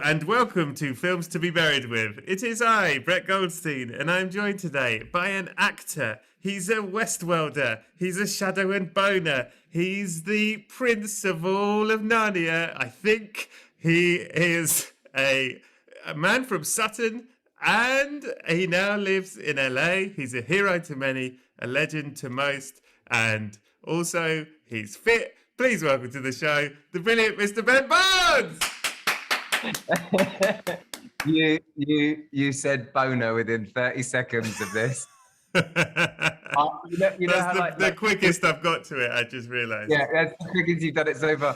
and welcome to Films to be Buried With. It is I, Brett Goldstein, and I'm joined today by an actor. He's a Westworlder. He's a shadow and boner. He's the prince of all of Narnia. I think he is a man from Sutton, and he now lives in LA. He's a hero to many, a legend to most, and also he's fit. Please welcome to the show, the brilliant Mr. Ben Barnes! You said boner within 30 seconds of this. That's the quickest I've got to it. I just realised. Yeah, that's the quickest you've done it so far.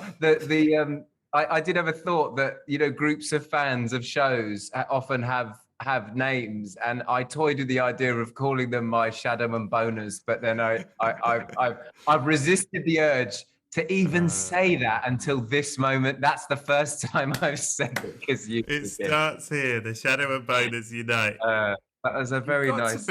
I did have a thought that groups of fans of shows often have names, and I toyed with the idea of calling them my shadow and boners, but then I've resisted the urge to even say that until this moment. That's the first time I've said it because it starts here. The shadow and boners unite. That was a very nice.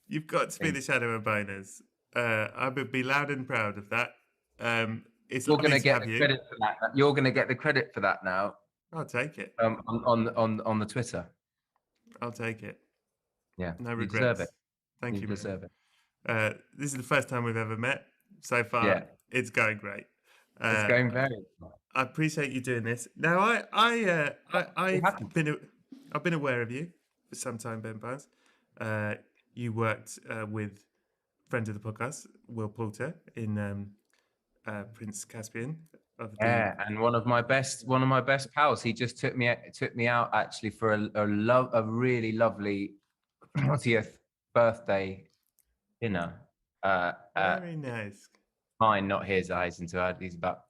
You've got to be the shadow and boners. I would be loud and proud of that. You're going to get the credit for that. You're going to get the credit for that now. I'll take it. On the Twitter. I'll take it. Yeah. No regrets. You deserve it. Thank you. Deserve it. This is the first time we've ever met so far. Yeah. It's going great. It's going very well. I appreciate you doing this. Now, I've been aware of you for some time, Ben Barnes. You worked with friend of the podcast, Will Poulter, in Prince Caspian. And one of my best pals. He just took me out actually for a really lovely 40th birthday dinner. Very nice. Mine, not his. He's about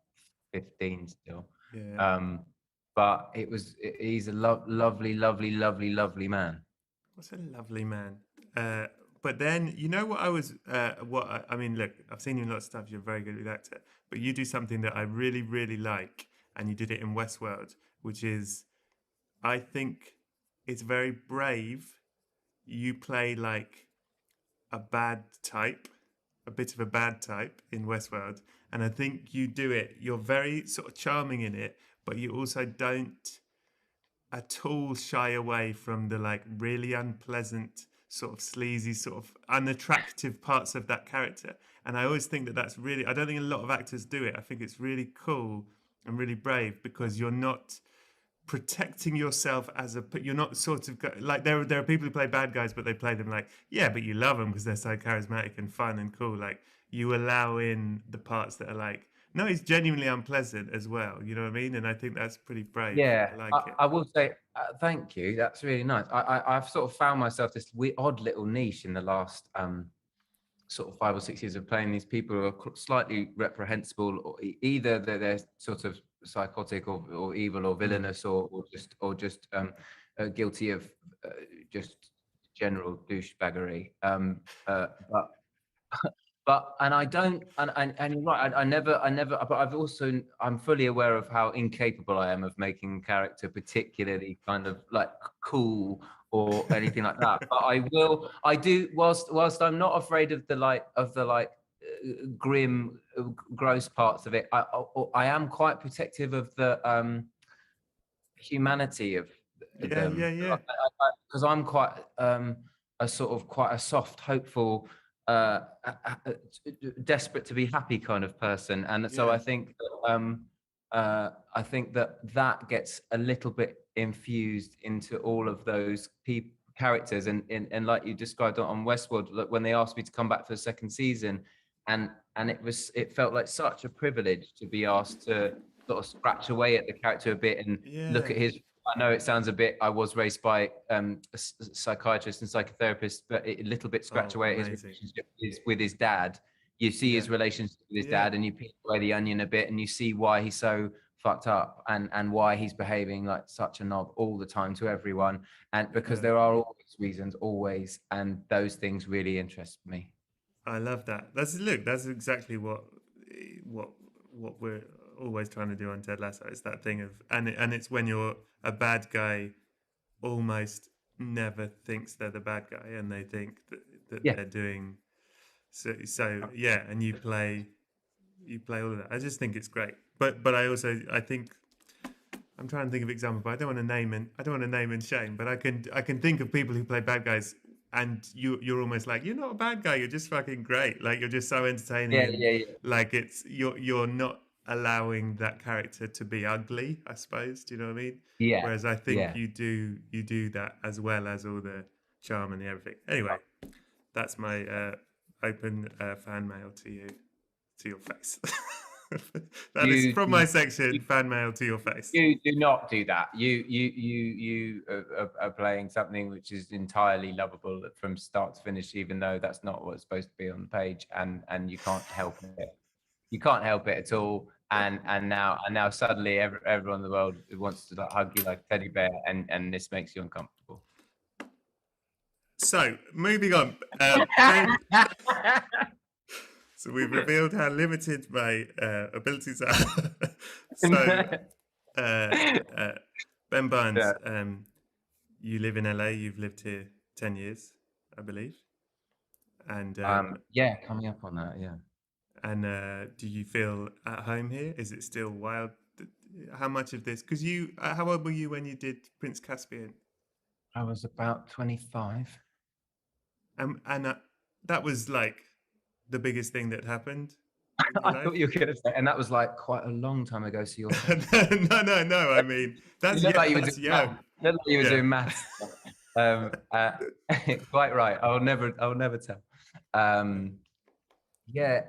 15 still. Yeah. But he's a lovely man. What's a lovely man? But then, you know what I mean, look, I've seen you in lots of stuff. You're a very good actor. But you do something that I really, really like, and you did it in Westworld, which is, I think it's very brave. You play like a bit of a bad type in Westworld, and I think you do it. You're very sort of charming in it, but you also don't at all shy away from the like really unpleasant, sort of sleazy, sort of unattractive parts of that character. And I always think that that's really, I don't think a lot of actors do it. I think it's really cool and really brave because you're not protecting yourself you're not sort of like, there are people who play bad guys, but they play them like, yeah, but you love them because they're so charismatic and fun and cool. Like, you allow in the parts that are like, no, it's genuinely unpleasant as well. You know what I mean? And I think that's pretty brave. Yeah, I like it. I will say thank you. That's really nice. I've sort of found myself this odd little niche in the last sort of 5 or 6 years of playing these people who are slightly reprehensible, or either they're sort of psychotic or evil or villainous or just guilty of just general douchebaggery. But I don't, and you're right. I never. But I'm fully aware of how incapable I am of making a character particularly kind of like cool or anything like that. But I do. Whilst I'm not afraid of the grim, gross parts of it, I am quite protective of the humanity of them. Yeah. Because I'm quite quite a soft, hopeful, desperate to be happy kind of person, and so I think that gets a little bit infused into all of those characters, and like you described on Westworld, when they asked me to come back for the second season, and it felt like such a privilege to be asked to sort of scratch away at the character a bit and look at his. I know it sounds a bit. I was raised by a psychiatrist and psychotherapist, but a little bit scratch away at his relationship with his dad. You see his relationship with his dad, and you peel away the onion a bit, and you see why he's so fucked up, and why he's behaving like such a knob all the time to everyone. And because there are always reasons, always, and those things really interest me. I love that. That's exactly what we're always trying to do on Ted Lasso. It's that thing of, and it's when you're a bad guy, almost never thinks they're the bad guy, and they think that they're doing so. And you play all of that. I just think it's great. But I think I'm trying to think of examples, but I don't want to name and shame. But I can think of people who play bad guys, and you're almost like, you're not a bad guy. You're just fucking great. Like, you're just so entertaining, Yeah, and yeah, yeah, like you're not allowing that character to be ugly, I suppose. Do you know what I mean? yeah, Whereas I think yeah. you do that as well as all the charm and everything. Anyway, that's my open fan mail to you, to your face. That is You, from you my section, fan mail to your face. you do not do that. You are playing something which is entirely lovable from start to finish, even though that's not what's supposed to be on the page, and you can't help it. You can't help it at all. And now suddenly everyone in the world wants to like hug you like a teddy bear, and this makes you uncomfortable. So, moving on. So we've revealed how limited my abilities are. So, uh, uh, Ben Barnes, Yeah. you live in LA. You've lived here 10 years, I believe. And Yeah, coming up on that, yeah. do you feel at home here? Is it still wild? How much of this? Because you, how old were you when you did Prince Caspian? I was about 25. And that was like the biggest thing that happened in your I life. thought you were going to say, and that was like quite a long time ago. So you're No. I mean, you look like you were that's doing math. young. You look like you were Yeah. doing maths. Um, uh, quite right. I'll never tell. Yeah,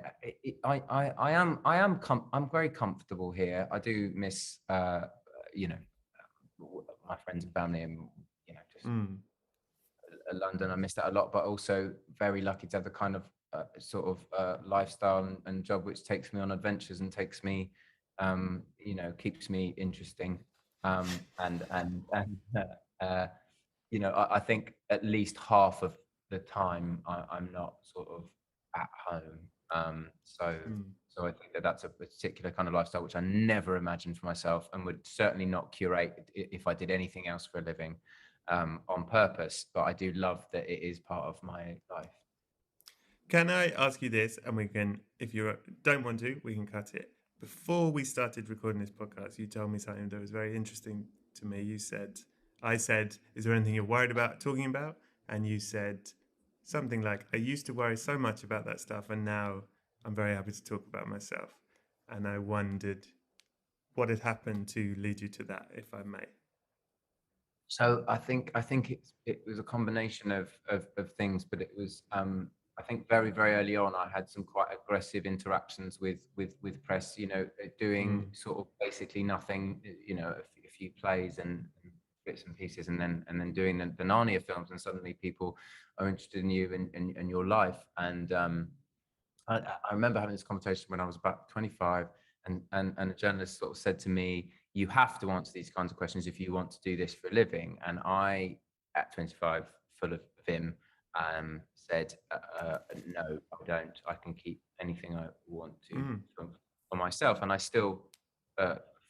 I'm very comfortable here. I do miss, you know, my friends and family, and just Mm. London. I miss that a lot, but also very lucky to have the kind of sort of lifestyle and job which takes me on adventures and takes me, keeps me interesting. And I think at least half of the time I'm not sort of at home. So Mm. so I think that that's a particular kind of lifestyle which I never imagined for myself, and would certainly not curate if I did anything else for a living, on purpose. But I do love that it is part of my life. Can I ask you this? And we can, if you don't want to, we can cut it. Before we started recording this podcast, you told me something that was very interesting to me. I said, is there anything you're worried about talking about? And you said something like, I used to worry so much about that stuff, and now I'm very happy to talk about myself. And I wondered what had happened to lead you to that, if I may. So I think it was a combination of things, but it was, I think very very early on I had some quite aggressive interactions with press. Doing Mm. sort of basically nothing. A few plays and bits and pieces, and then doing the Narnia films, and suddenly people are interested in you and your life. And I remember having this conversation when I was about 25, and a journalist sort of said to me, "You have to answer these kinds of questions if you want to do this for a living." And I, at 25, full of vim, said, "No, I don't. I can keep anything I want to Mm. for myself." And I still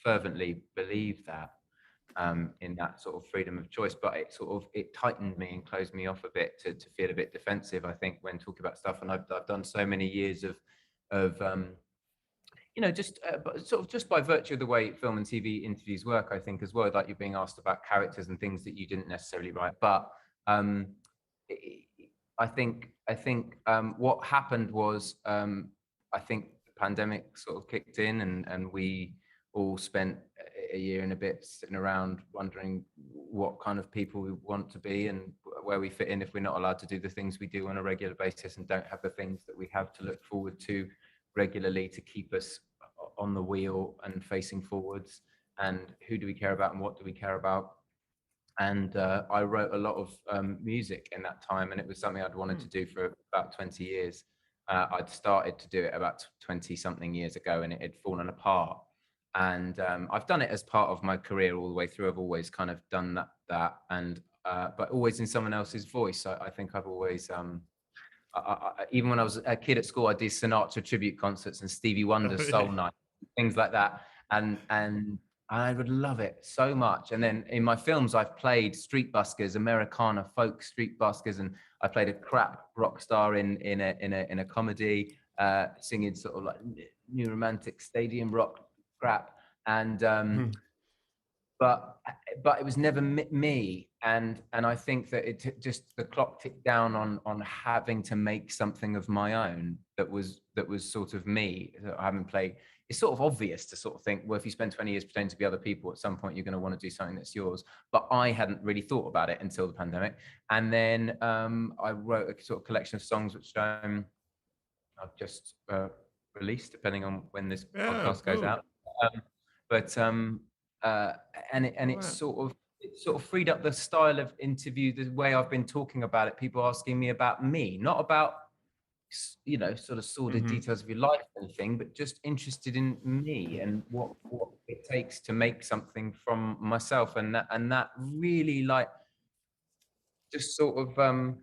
fervently believe that, in that sort of freedom of choice, but it tightened me and closed me off a bit to feel a bit defensive, I think, when talking about stuff. And I've done so many years of just but sort of just by virtue of the way film and TV interviews work, I think, as well, like you're being asked about characters and things that you didn't necessarily write. But um, I think what happened was, I think the pandemic sort of kicked in, and we all spent a year and a bit sitting around wondering what kind of people we want to be and where we fit in if we're not allowed to do the things we do on a regular basis, and don't have the things that we have to look forward to regularly to keep us on the wheel and facing forwards. And who do we care about and what do we care about? And I wrote a lot of music in that time, and it was something I'd wanted to do for about 20 years. I'd started to do it about 20 something years ago, and it had fallen apart. And I've done it as part of my career all the way through. I've always kind of done that, and but always in someone else's voice. I think I've always, even when I was a kid at school, I did Sinatra tribute concerts and Stevie Wonder Oh, Soul really? Night, things like that, and I would love it so much. And then in my films, I've played street buskers, Americana folk street buskers, and I played a crap rock star in a comedy, singing sort of like new romantic stadium rock crap. And Mm. but it was never me. And I think that it just, the clock ticked down on having to make something of my own that was sort of me, that I haven't played. It's sort of obvious to sort of think, well, if you spend 20 years pretending to be other people, at some point you're going to want to do something that's yours. But I hadn't really thought about it until the pandemic. And then I wrote a sort of collection of songs, which I've just released, depending on when this Oh, podcast goes cool. out. But and Oh, it wow. sort of freed up the style of interview, the way I've been talking about it. People asking me about me, not about, you know, sort of sordid details of your life or anything, but just interested in me and what it takes to make something from myself. And that really, like, just sort of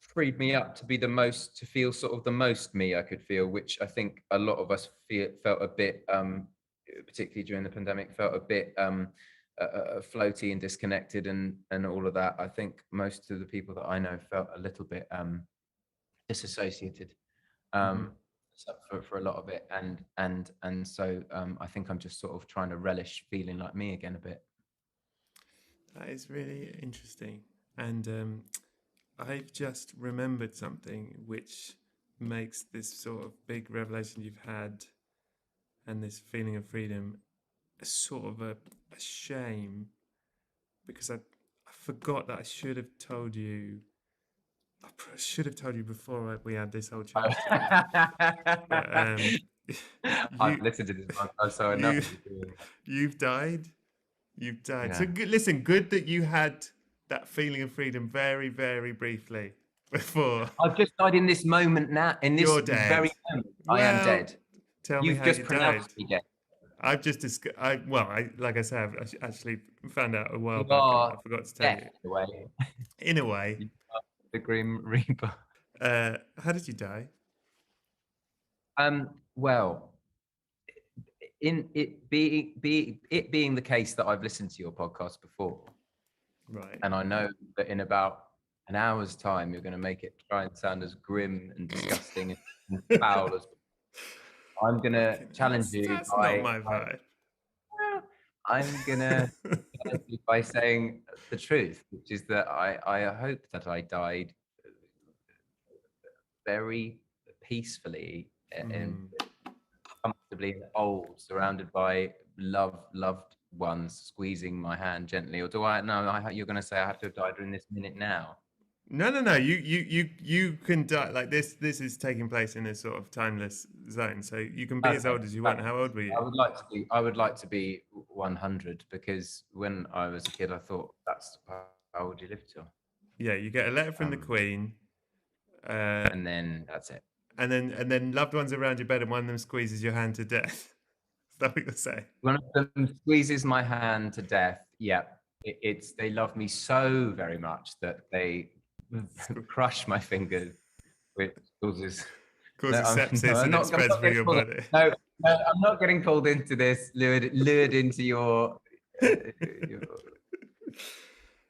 freed me up to be to feel sort of the most me I could feel, which I think a lot of us felt a bit, particularly during the pandemic, felt a bit floaty and disconnected and all of that. I think most of the people that I know felt a little bit disassociated for a lot of it, and so I think I'm just sort of trying to relish feeling like me again a bit. That is really interesting. And I've just remembered something which makes this sort of big revelation you've had and this feeling of freedom a sort of a shame, because I forgot that I should have told you. I should have told you before we had this whole chat. But I've you, listened to this one, so I know you, what you're doing. you've died. You've died. So Yeah. listen, good that you had that feeling of freedom very, very briefly before. I've just died in this moment now. In this You're dead. very moment, I am Well, dead. tell me You've how just you died. pronounced me dead. I've just like I said, I've actually found out a while You back, and I are forgot to tell death you. in a way. In a way, You are the Grim Reaper. how did you die? Well, in it being the case that I've listened to your podcast before, Right. and I know that in about an hour's time you're going to make it try and sound as grim and disgusting and foul as. I'm going to challenge you That's not my by vibe. I'm gonna challenge you by saying the truth, which is that I hope that I died very peacefully and Mm. comfortably old, surrounded by loved ones squeezing my hand gently. Or do I? No, you're going to say I have to have died in this minute now. No. You can die like this. This is taking place in a sort of timeless zone, so you can be as Okay. old as you want. How old were you? I would like to be 100, because when I was a kid, I thought that's how would you live till? Yeah, you get a letter from the Queen, And then that's it. and then loved ones around your bed, and one of them squeezes your hand to death. Is that what you're saying? One of them squeezes my hand to death. Yeah, it's they love me so very much that they crush my fingers, which causes. No, Causes sepsis I'm and it not. I'm spreads not through getting your pulled. body. No, I'm not getting pulled into this. Lured into your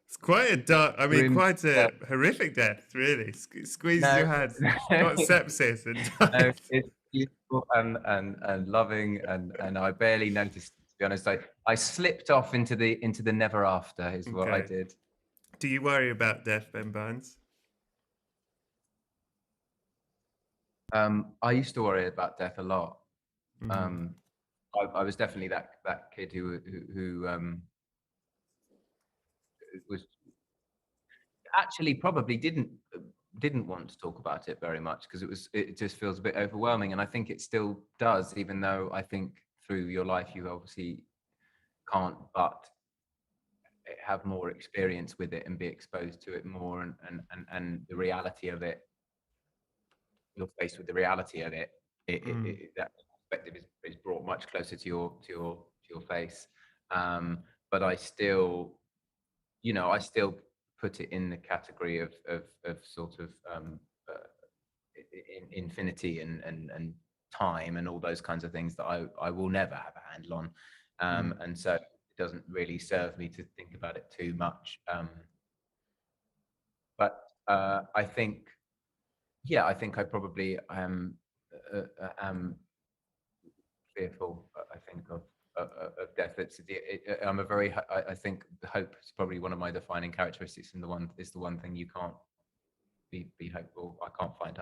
It's quite a dark. I mean, grim. quite a horrific death, really. Squeezes No, your hand, no, got sepsis, and no, dies. it's beautiful and loving, and I barely noticed. To be honest, I slipped off into the never after is what I Okay. did. Do you worry about death, Ben Barnes? I used to worry about death a lot. Mm-hmm. Um, I was definitely that kid who was actually probably didn't want to talk about it very much, because it just feels a bit overwhelming, and I think it still does, even though I think through your life you obviously can't but have more experience with it and be exposed to it more, and the reality of it, you're faced with the reality of it, that perspective is brought much closer to your face. But I still, I still put it in the category of sort of infinity and time and all those kinds of things that I will never have a handle on. And so it doesn't really serve me to think about it too much. But I think, I think I probably am fearful, I think, of death. I'm a very, I think hope is probably one of my defining characteristics, and the one thing you can't be hopeful.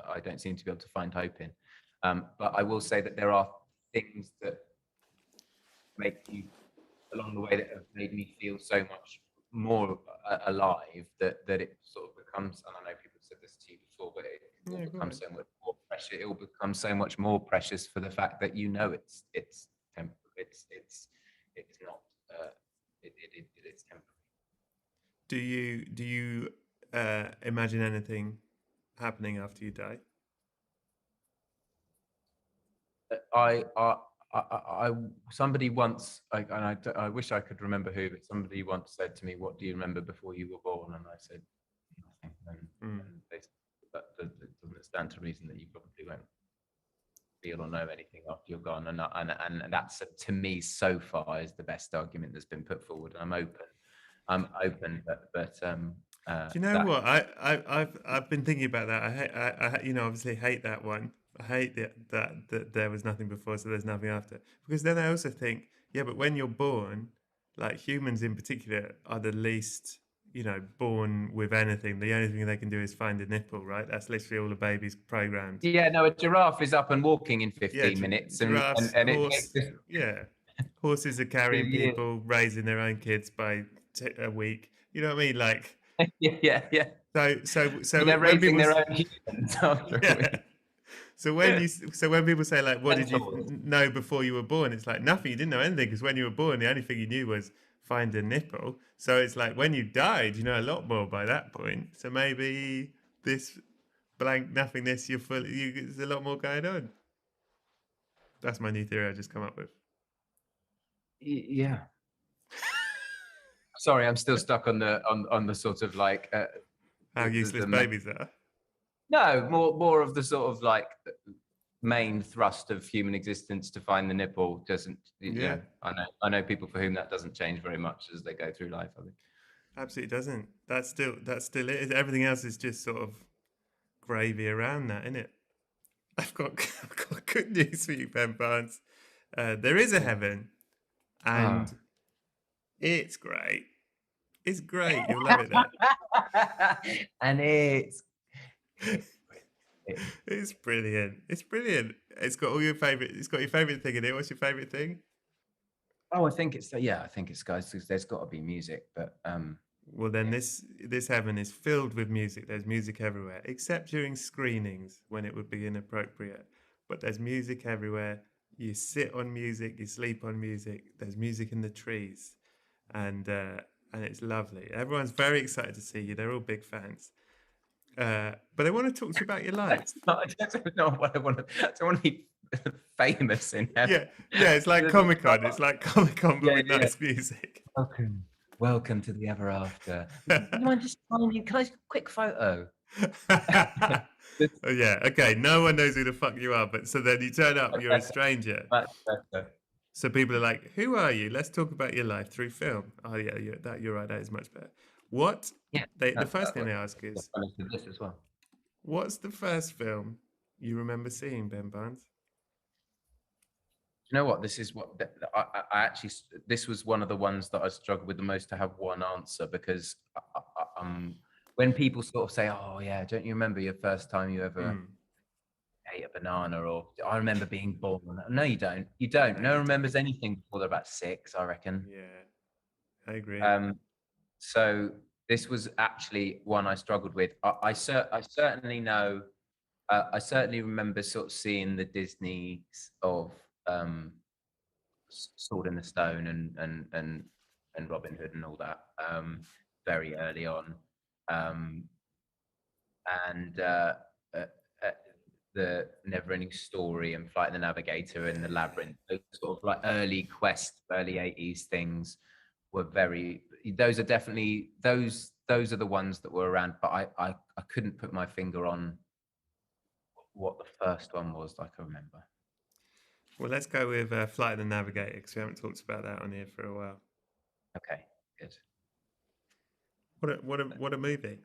I don't seem to be able to find hope in. But I will say that there are things that make you along the way that have made me feel so much more alive that it sort of becomes, and I know people said this to you before, but it all becomes so much more precious. It all becomes so much more precious for the fact that it's temporary. It's not it's temporary. Do you imagine anything happening after you die? Somebody once, I wish I could remember who, but somebody once said to me, "What do you remember before you were born?" And I said, "Nothing." And they said, "That doesn't stand to reason that you probably won't feel or know anything after you're gone." And that's, to me, so far is the best argument that's been put forward. I'm open, but do you know what I've been thinking about that. I obviously hate that one. I hate that there was nothing before, so there's nothing after. Because then I also think, yeah, but when you're born, like humans in particular are the least, born with anything. The only thing they can do is find a nipple, right? That's literally all a baby's programmed. Yeah, no, a giraffe is up and walking in 15 minutes, giraffes, and horse, horses are carrying 2 years. people, raising their own kids by a week. You know what I mean? Like, yeah. So they're when raising people, their own humans after a week. So when people say, like, what did you know before you were born? It's like nothing. You didn't know anything, because when you were born, the only thing you knew was find a nipple. So it's like when you died, you know a lot more by that point. So maybe this blank nothingness, there's a lot more going on. That's my new theory I just come up with. Yeah. Sorry, I'm still stuck on the sort of like how useless babies are. No, more of the sort of like main thrust of human existence to find the nipple doesn't. Yeah, I know people for whom that doesn't change very much as they go through life. I think absolutely doesn't. That's still it. Everything else is just sort of gravy around that, isn't it? I've got good news for you, Ben Barnes. There is a heaven, and it's great. It's great. You'll love it there. And it's brilliant. It's brilliant. It's got all your favorite. It's got your favorite thing in it. What's your favorite thing? Oh, I think it's guys. There's got to be music, but well, then this heaven is filled with music. There's music everywhere, except during screenings when it would be inappropriate. But there's music everywhere. You sit on music, you sleep on music. There's music in the trees, and it's lovely. Everyone's very excited to see you. They're all big fans. But I want to talk to you about your life. I don't know what I want to. I don't want to be famous in heaven. Yeah. It's like Comic-Con. It's like Comic-Con, but with nice music. Welcome to the ever after. Do you mind just finding? Can I quick photo? Oh, yeah. Okay. No one knows who the fuck you are, but so then you turn up, you're a stranger. So people are like, "Who are you? Let's talk about your life through film." Oh yeah, you're right. That is much better. What? Yeah. The first thing they ask is, this as well. What's the first film you remember seeing, Ben Barnes? You know what? This is what I actually. This was one of the ones that I struggled with the most to have one answer, because when people sort of say, "Oh yeah, don't you remember your first time you ever ate a banana?" or "I remember being born." No, you don't. You don't. No one remembers anything before they're about 6, I reckon. Yeah, I agree. So this was actually one I struggled with. I certainly know. I certainly remember sort of seeing the Disneys of Sword in the Stone and Robin Hood and all that very early on, and the Never-Ending Story and Flight of the Navigator and the Labyrinth. Those sort of like early Quest, early 80s things were very. Those are definitely those are the ones that were around, but I couldn't put my finger on what the first one was. I can remember. Well, let's go with Flight of the Navigator, because we haven't talked about that on here for a while. Okay, good. What a movie!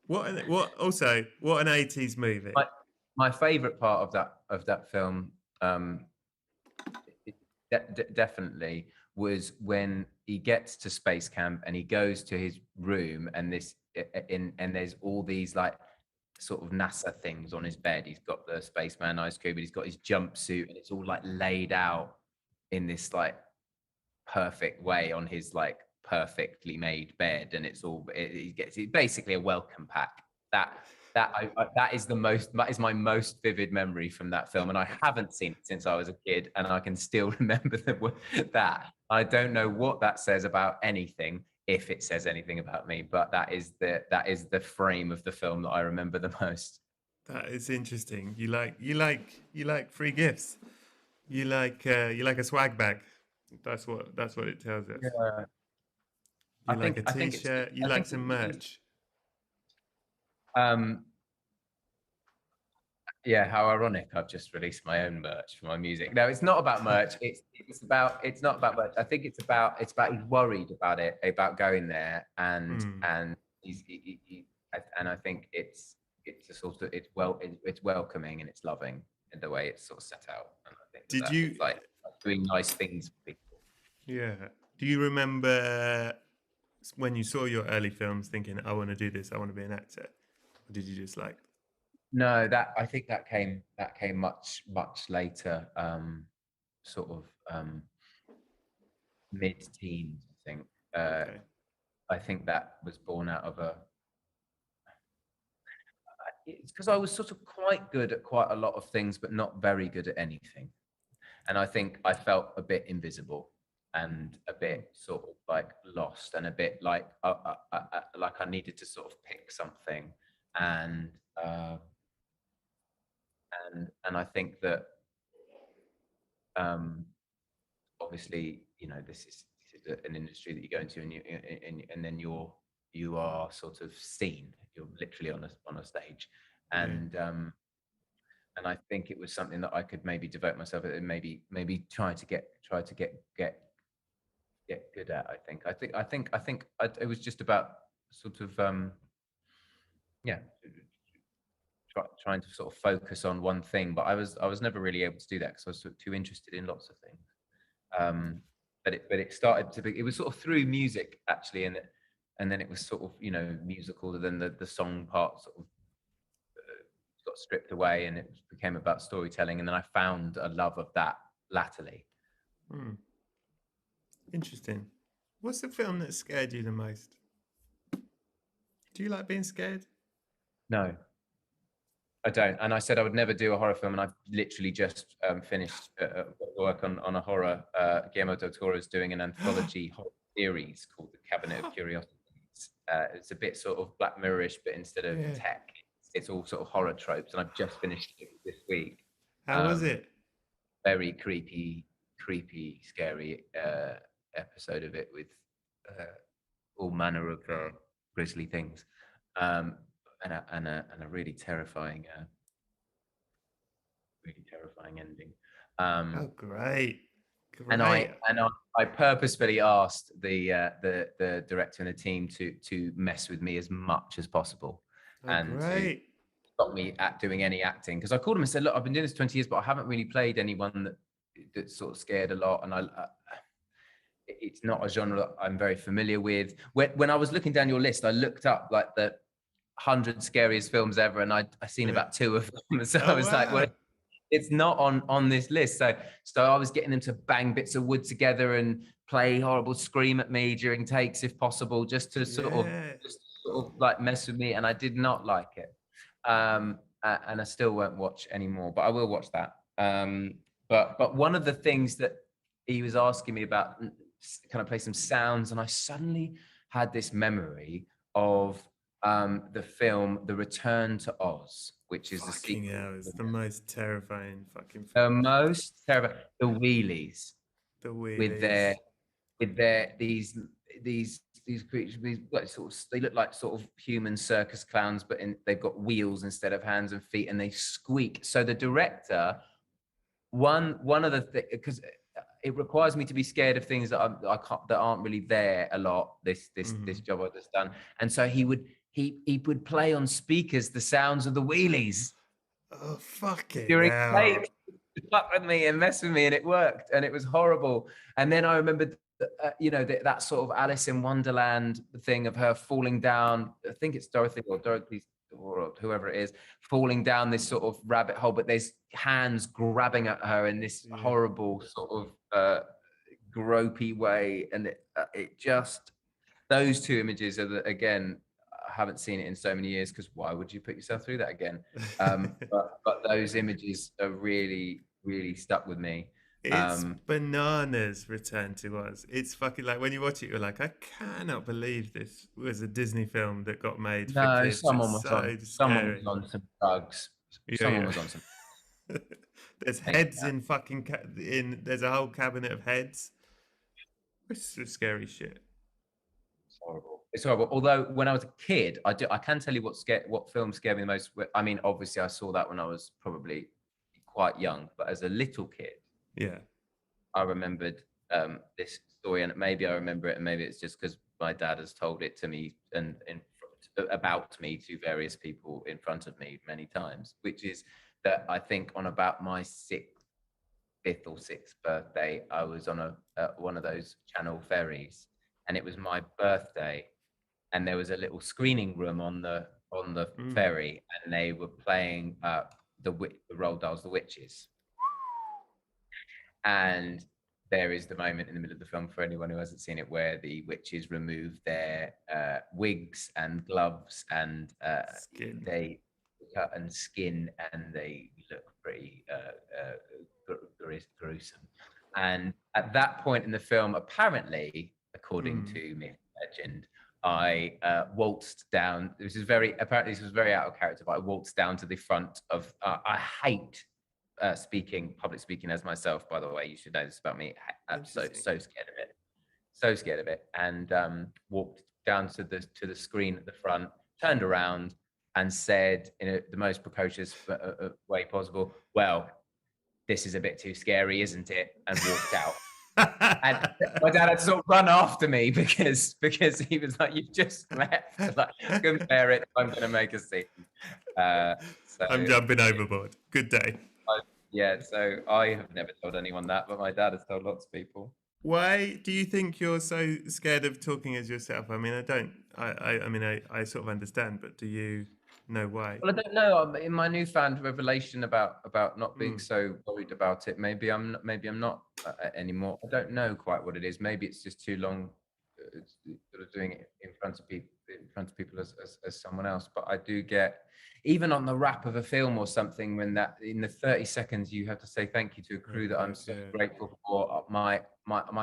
What an 80s movie. My favourite part of that film definitely was when he gets to space camp and he goes to his room, and there's all these like sort of NASA things on his bed. He's got the spaceman ice cube, and he's got his jumpsuit, and it's all like laid out in this like perfect way on his like perfectly made bed, and it's basically a welcome pack. That is my most vivid memory from that film, and I haven't seen it since I was a kid, and I can still remember that. I don't know what that says about anything, if it says anything about me, but that is the frame of the film that I remember the most. That is interesting. You like free gifts. You like a swag bag. That's what it tells us. Yeah. You like a t-shirt. You like some merch. Yeah, how ironic! I've just released my own merch for my music. No, it's not about merch. It's not about merch. I think it's about he's worried about it, about going there, and and I think it's a sort of it's welcoming and it's loving in the way it's sort of set out. And I think Did you it's like doing nice things for people? Yeah. Do you remember when you saw your early films thinking, I want to do this, I want to be an actor? Or did you just like... No, I think that came much later, sort of mid-teens, I think. Okay. I think that was born out of it's because I was sort of quite good at quite a lot of things, but not very good at anything. And I think I felt a bit invisible and a bit sort of like lost, and a bit like I needed to sort of pick something. And I think that obviously, you know, this is an industry that you go into, and then you are sort of seen. You're literally on a stage, and I think it was something that I could maybe devote myself and maybe try to get good at. I think it was just about sort of trying to sort of focus on one thing, but I was never really able to do that because I was sort of too interested in lots of things. But it started to be, it was sort of through music actually, and then it was sort of, you know, musical, then the song part sort of got stripped away, and it became about storytelling, and then I found a love of that latterly. Interesting. What's the film that scared you the most? Do you like being scared? No, I don't. And I said I would never do a horror film, and I've literally just finished work on a horror. Guillermo del Toro is doing an anthology horror series called The Cabinet of Curiosities. It's a bit sort of Black Mirror-ish, but instead of tech, it's all sort of horror tropes. And I've just finished it this week. How was it? Very creepy, scary episode of it with all manner of grisly things. And a really terrifying ending. Oh, great! And I purposefully asked the director and the team to mess with me as much as possible, and to stop me at doing any acting, because I called him and said, look, I've been doing this 20 years, but I haven't really played anyone that's sort of scared a lot, and it's not a genre that I'm very familiar with. When I was looking down your list, I looked up like the 100 scariest films ever, and I seen about 2 of them. So I was like, well, it's not on this list. So I was getting them to bang bits of wood together and play horrible scream at me during takes if possible, just to sort of like mess with me, and I did not like it. And I still won't watch anymore, but I will watch that. But one of the things that he was asking me about, kind of play some sounds, and I suddenly had this memory of the film The Return to Oz, which is the sequel. It's the most terrifying fucking film. The most terrifying. The Wheelies. The Wheelies. With their these creatures, like sort of, they look like sort of human circus clowns, but they've got wheels instead of hands and feet, and they squeak. So the director, one of the things, because it requires me to be scared of things that I can't, that aren't really there a lot. This job I've just done, and so he would play on speakers the sounds of the wheelies. Oh, fucking during hell. takes. fuck with me and mess with me, and it worked, and it was horrible. And then I remembered, that sort of Alice in Wonderland thing of her falling down. I think it's Dorothy or whoever it is, falling down this sort of rabbit hole, but there's hands grabbing at her in this horrible sort of gropey way, and it just, those two images are again. I haven't seen it in so many years, because why would you put yourself through that again? But those images are really, really stuck with me. It's bananas. Return to Oz. It's fucking like when you watch it, you're like, I cannot believe this was a Disney film that got made for No, kids. It's so someone was scary. on some drugs. Someone was on some. There's heads in fucking there's a whole cabinet of heads. It's just scary shit. It's horrible. It's horrible. Although when I was a kid, I can tell you what film scared me the most. I mean, obviously I saw that when I was probably quite young, but as a little kid, yeah, I remembered this story, and maybe I remember it, and maybe it's just because my dad has told it to me and about me to various people in front of me many times, which is that I think on about my fifth or sixth birthday, I was on one of those Channel ferries, and it was my birthday, and there was a little screening room on the ferry, and they were playing the Roald Dahl's The Witches. And there is the moment in the middle of the film, for anyone who hasn't seen it, where the witches remove their wigs and gloves, and they cut and skin, and they look pretty gruesome. And at that point in the film, apparently, according to myth legend, I waltzed down. This was very out of character, but I waltzed down to the front of. I hate public speaking as myself, by the way. You should know this about me. I'm so scared of it, and walked down to the screen at the front, turned around, and said in the most precocious way possible, "Well, this is a bit too scary, isn't it?" And walked out. And my dad had to sort of run after me because he was like, "You've just left. Like, I couldn't bear it. I'm going to make a scene." So I'm jumping overboard. Good day. So I have never told anyone that, but my dad has told lots of people. Why do you think you're so scared of talking as yourself? I mean, I don't. I mean, I sort of understand, but do you know why? Well, I don't know. In my newfound revelation about not being so worried about it, maybe I'm not anymore. I don't know quite what it is. Maybe it's just too long, sort of doing it in front of people as someone else. But I do get, even on the wrap of a film or something, when that in the 30 seconds you have to say thank you to a crew that I'm so grateful for, my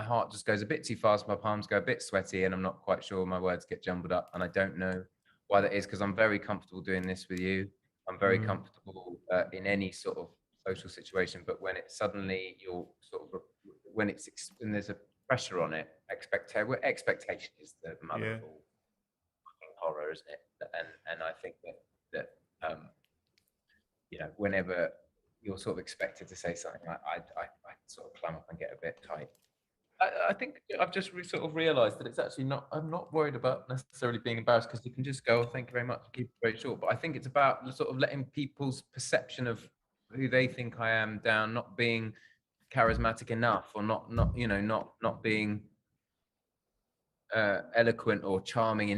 heart just goes a bit too fast, my palms go a bit sweaty, and I'm not quite sure, my words get jumbled up, and I don't know why that is, because I'm very comfortable doing this with you. I'm very comfortable in any sort of social situation, but when it suddenly when there's a pressure on it, expectation is the mother of all horror, isn't it? And I think that whenever you're sort of expected to say something, I sort of clam up and get a bit tight. I think I've just sort of realised that it's actually not. I'm not worried about necessarily being embarrassed, because you can just go, "Oh, thank you very much," and keep it very short. But I think it's about sort of letting people's perception of who they think I am down, not being charismatic enough, or not being eloquent or charming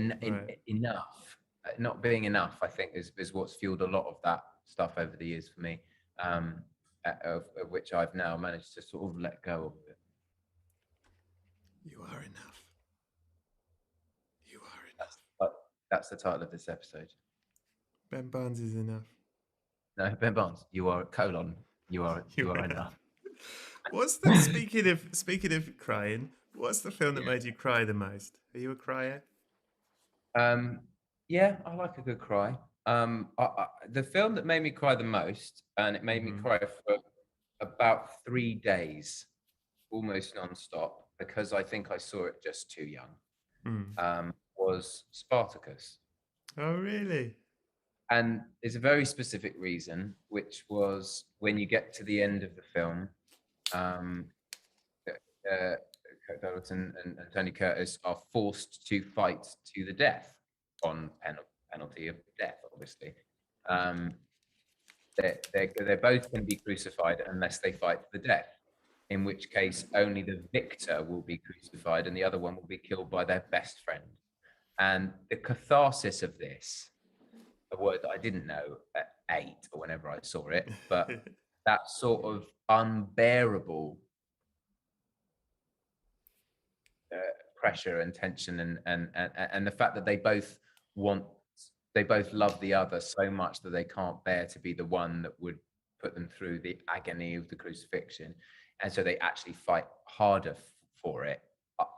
enough. Not being enough, I think, is what's fueled a lot of that stuff over the years for me, of which I've now managed to sort of let go of it. You are enough. You are enough. That's the title of this episode. Ben Barnes is enough. No, Ben Barnes, you are : you are enough. What's the speaking of crying? What's the film that made you cry the most? Are you a crier? Yeah, I like a good cry. The film that made me cry the most, and it made me cry for about 3 days, almost non-stop, because I think I saw it just too young, was Spartacus. Oh, really? And there's a very specific reason, which was when you get to the end of the film, Kirk Douglas and Tony Curtis are forced to fight to the death on penalty of death, obviously. they're both going to be crucified unless they fight to the death, in which case only the victor will be crucified and the other one will be killed by their best friend. And the catharsis of this, a word that I didn't know at 8 or whenever I saw it, but that sort of unbearable pressure and tension, and the fact that they both love the other so much that they can't bear to be the one that would put them through the agony of the crucifixion, and so they actually fight harder for it.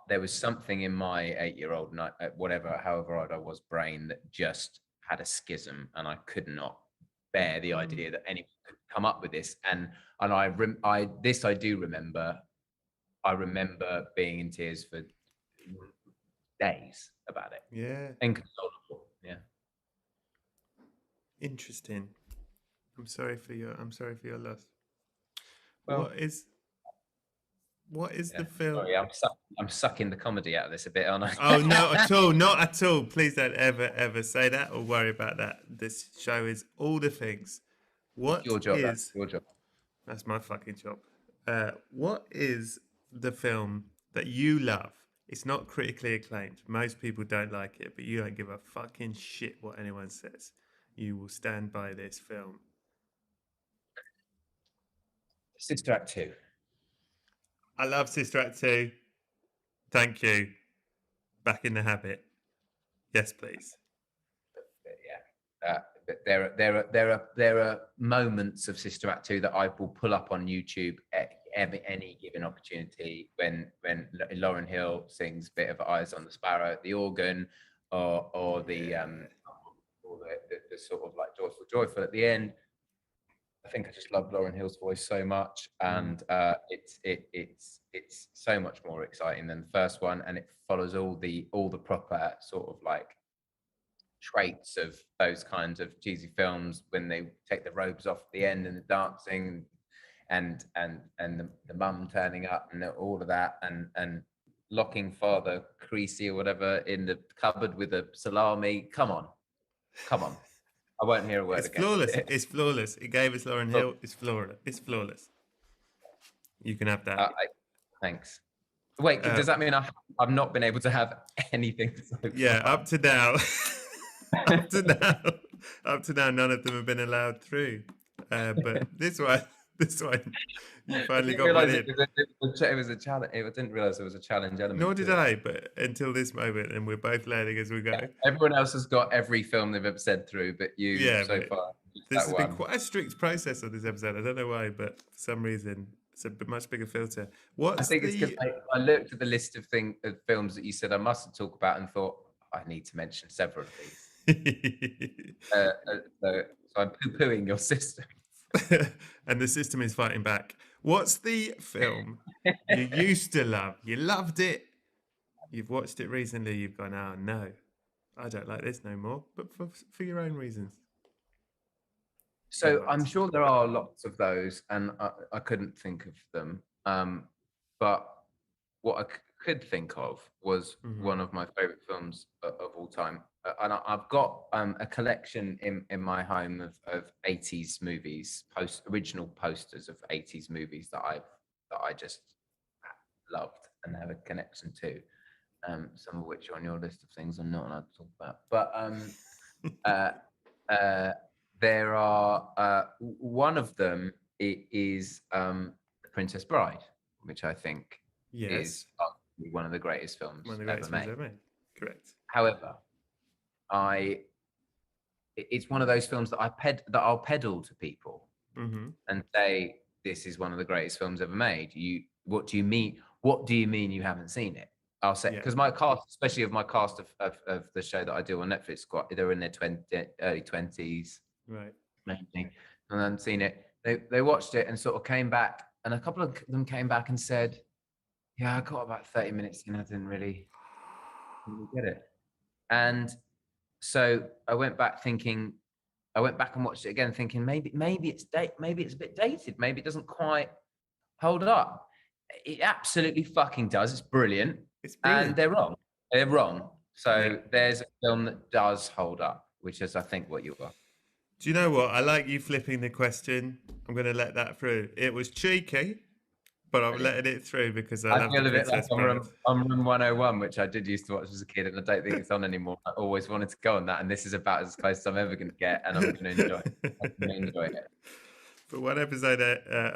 There was something in my 8-year-old, however old I was, brain that just had a schism, and I could not bear the idea that anyone could come up with this. And this I do remember. I remember being in tears for days about it. Yeah. Inconsolable. Yeah. Interesting. I'm sorry for your loss. Well, what is the film? Sorry, I'm sucking the comedy out of this a bit, aren't I? Oh, not at all, not at all. Please don't ever say that or worry about that. This show is all the things. What your job? is That's your job. That's my fucking job. What is the film that you love? It's not critically acclaimed. Most people don't like it, but you don't give a fucking shit what anyone says. You will stand by this film. Sister Act 2. I love Sister Act 2. Thank you. Back in the habit. Yes, please. Yeah. But there are moments of Sister Act 2 that I will pull up on YouTube at any given opportunity, when Lauryn Hill sings "Bit of Eyes on the Sparrow" at the organ, or the sort of like joyful at the end. I think I just love Lauryn Hill's voice so much, and it's so much more exciting than the first one, and it follows all the proper sort of like traits of those kinds of cheesy films, when they take the robes off at the end and the dancing and the mum turning up and all of that, and locking Father Creasy or whatever in the cupboard with a salami. Come on. I won't hear a word again. It's flawless. It gave us Lauryn Hill. It's flawless. You can have that. Thanks. Wait, does that mean I've not been able to have anything so far? Yeah, up to now. up to now, none of them have been allowed through. But this one, you finally got one in. It was a challenge. I didn't realize there was a challenge element. Nor did I, but until this moment, and we're both learning as we go. Yeah, everyone else has got every film they've ever said through, but you so far. This has been quite a strict process on this episode. I don't know why, but for some reason, it's a much bigger filter. I think it's because I looked at the list of films that you said I mustn't talk about, and thought I need to mention several of these. So I'm poo-pooing your system. And the system is fighting back. What's the film you used to love? You loved it. You've watched it recently. You've gone, oh no, I don't like this no more. But for your own reasons. So I'm sure there are lots of those, and I couldn't think of them. But what I could think of was one of my favorite films of all time. And I've got a collection in my home of 80s movies, original posters of 80s movies that I just loved and have a connection to. Some of which are on your list of things I'm not allowed to talk about. But there are one of them is The Princess Bride, which I think is one of the greatest films ever made. Correct. However, it's one of those films that I'll peddle to people and say, this is one of the greatest films ever made. What do you mean? What do you mean you haven't seen it? I'll say, because my cast, especially of my cast of the show that I do on Netflix, they're in their early 20s, right? Maybe, and I hadn't seen it. They watched it and sort of came back, and a couple of them came back and said, "Yeah, I got about 30 minutes and I didn't really get it." And so I went back and watched it again, thinking maybe it's a bit dated, maybe it doesn't quite hold up. It absolutely fucking does. It's brilliant. And they're wrong. So there's a film that does hold up, which is, I think, what you are. Do you know what? I like you flipping the question. I'm going to let that through. It was cheeky, but I'm Brilliant. letting it through because I I love the feel a bit like Princess Bride. I'm Room 101, which I did used to watch as a kid, and I don't think it's on anymore. I always wanted to go on that, and this is about as close as I'm ever going to get, and I'm going to enjoy it. I'm going to enjoy it. For one episode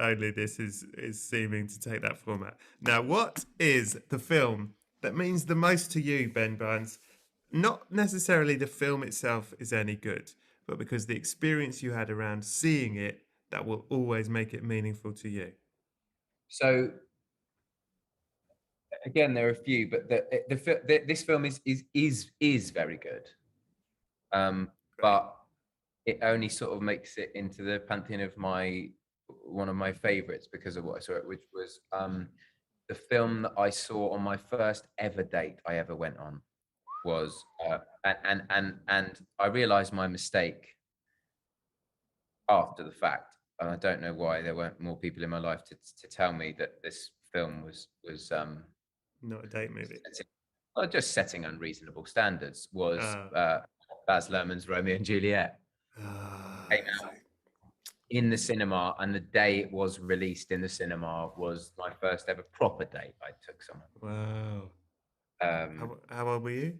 only, this is seeming to take that format. Now, what is the film that means the most to you, Ben Barnes? Not necessarily the film itself is any good, but because the experience you had around seeing it that will always make it meaningful to you. So again, there are a few, but this film is very good. Right. But it only sort of makes it into the pantheon of one of my favorites because of what I saw it, which was the film that I saw on my first ever date I ever went on was and I realized my mistake after the fact, and I don't know why there weren't more people in my life to tell me that this film was Not a date movie. not just setting unreasonable standards, was Uh, Baz Luhrmann's Romeo and Juliet. Came out in the cinema, and the day it was released in the cinema was my first ever proper date I took someone. wow. Um, How old were you?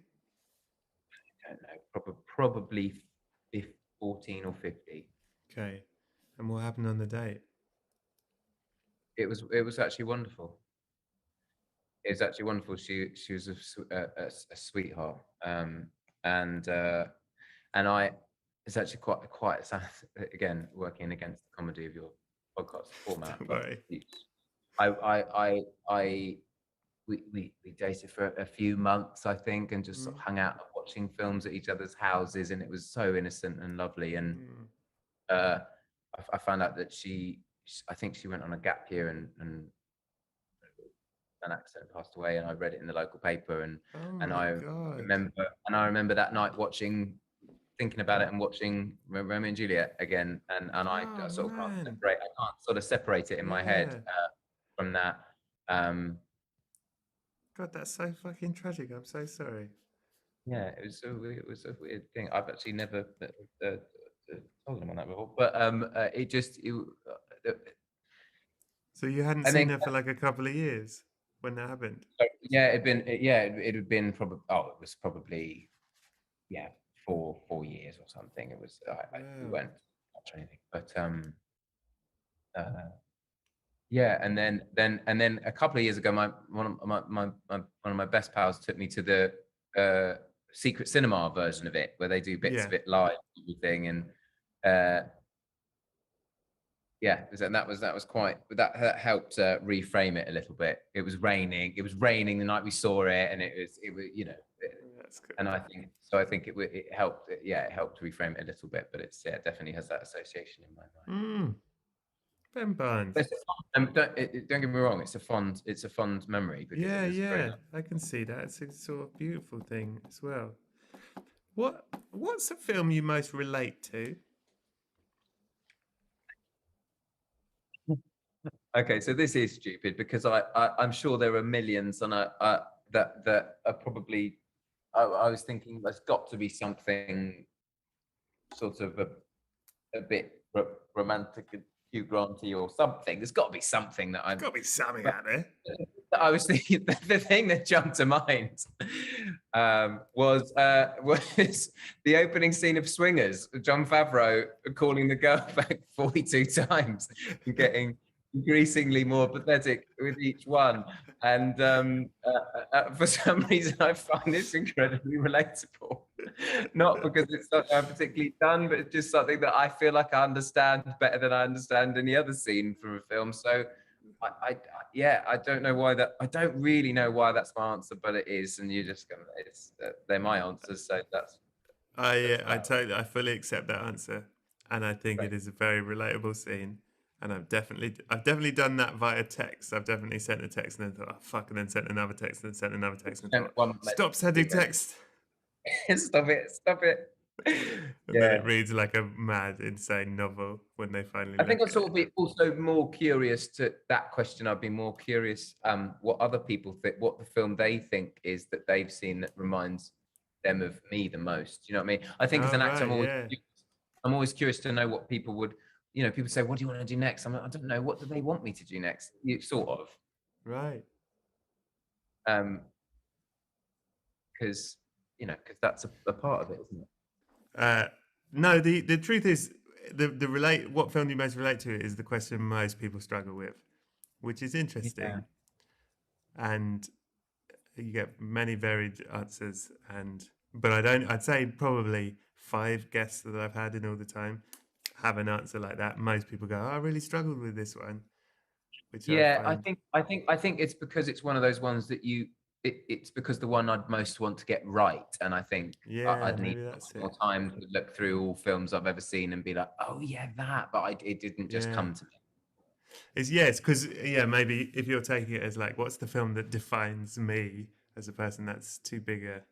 I don't know, probably 14 or 50. Okay. And what happened on the date? It was actually wonderful. It was actually wonderful. She was a sweetheart, and I. It's actually quite again working against the comedy of your podcast format. Don't But worry. I we dated for a few months, I think, and just sort of hung out watching films at each other's houses, and it was so innocent and lovely. And I found out that I think she went on a gap year and an accident, passed away, and I read it in the local paper, and Oh and my God. I remember that night thinking about it and watching Romeo and Juliet again, and I Oh sort of man. I can't sort of separate it in my head Yeah. from that. God, that's so fucking tragic. I'm so sorry. Yeah, it was a weird thing. I've actually never told anyone that before, but So you hadn't and seen then her for like a couple of years when that happened? yeah, it had been probably it was probably yeah 4 years or something. It was we Wow. weren't much or anything, but yeah, and then a couple of years ago, one of my best pals took me to the secret cinema version of it, where they do bits Yeah. of it live and everything, and uh, yeah, and that was quite that helped reframe it a little bit. It was raining. It was raining the night we saw it, and it was That's good. and I think so. I think it helped. Yeah, it helped reframe it a little bit, but it's it definitely has that association in my mind. Ben Barnes. But don't get me wrong. It's a fond memory because it Yeah, was very yeah. nice. I can see that. It's a sort of beautiful thing as well. What's the film you most relate to? Okay, so this is stupid because I'm sure there are millions, and that are probably. I was thinking there's got to be something sort of a bit romantic and Hugh Granty or something. There's got to be something that There's got to be something out there. I was thinking the thing that jumped to mind was the opening scene of Swingers, John Favreau calling the girl back 42 times and getting increasingly more pathetic with each one. And for some reason, I find this incredibly relatable. Not because it's something I've particularly done, but it's just something that I feel like I understand better than I understand any other scene from a film. So I don't know why that. I don't really know why that's my answer, but it is, and you just go. They're my answers, so I fully accept that answer, and I think great. it is a very relatable scene. And I've definitely done that via text. I've definitely sent a text and then thought, oh, fuck, and then sent another text and then sent another text and And thought, one stop sending text. Stop it! Stop it! And then Yeah, it reads like a mad, insane novel when they finally I think look I'd at sort of it. be also more curious to that question. I'd be more curious what other people think, what the film they think is that they've seen that reminds them of me the most. You know what I mean? I think as Oh an actor, right, yeah. I'm always curious to know what people would, people say, what do you want to do next? I'm like, I don't know. What do they want me to do next? Sort of. Right. Because, because that's a part of it, isn't it? No, the truth is, what film do you most relate to is the question most people struggle with, which is interesting. Yeah. And you get many varied answers, but I'd say probably 5 guests that I've had in all the time have an answer like that. Most people go, oh, I really struggled with this one, which Yeah, I find. I think it's because it's one of those ones that it's because the one I'd most want to get right, and I think Yeah, I'd need maybe that's more it. time to look through all films I've ever seen and be like, oh yeah, that, but it didn't just Yeah. come to me. Yes, because maybe if you're taking it as like, what's the film that defines me as a person? That's too big a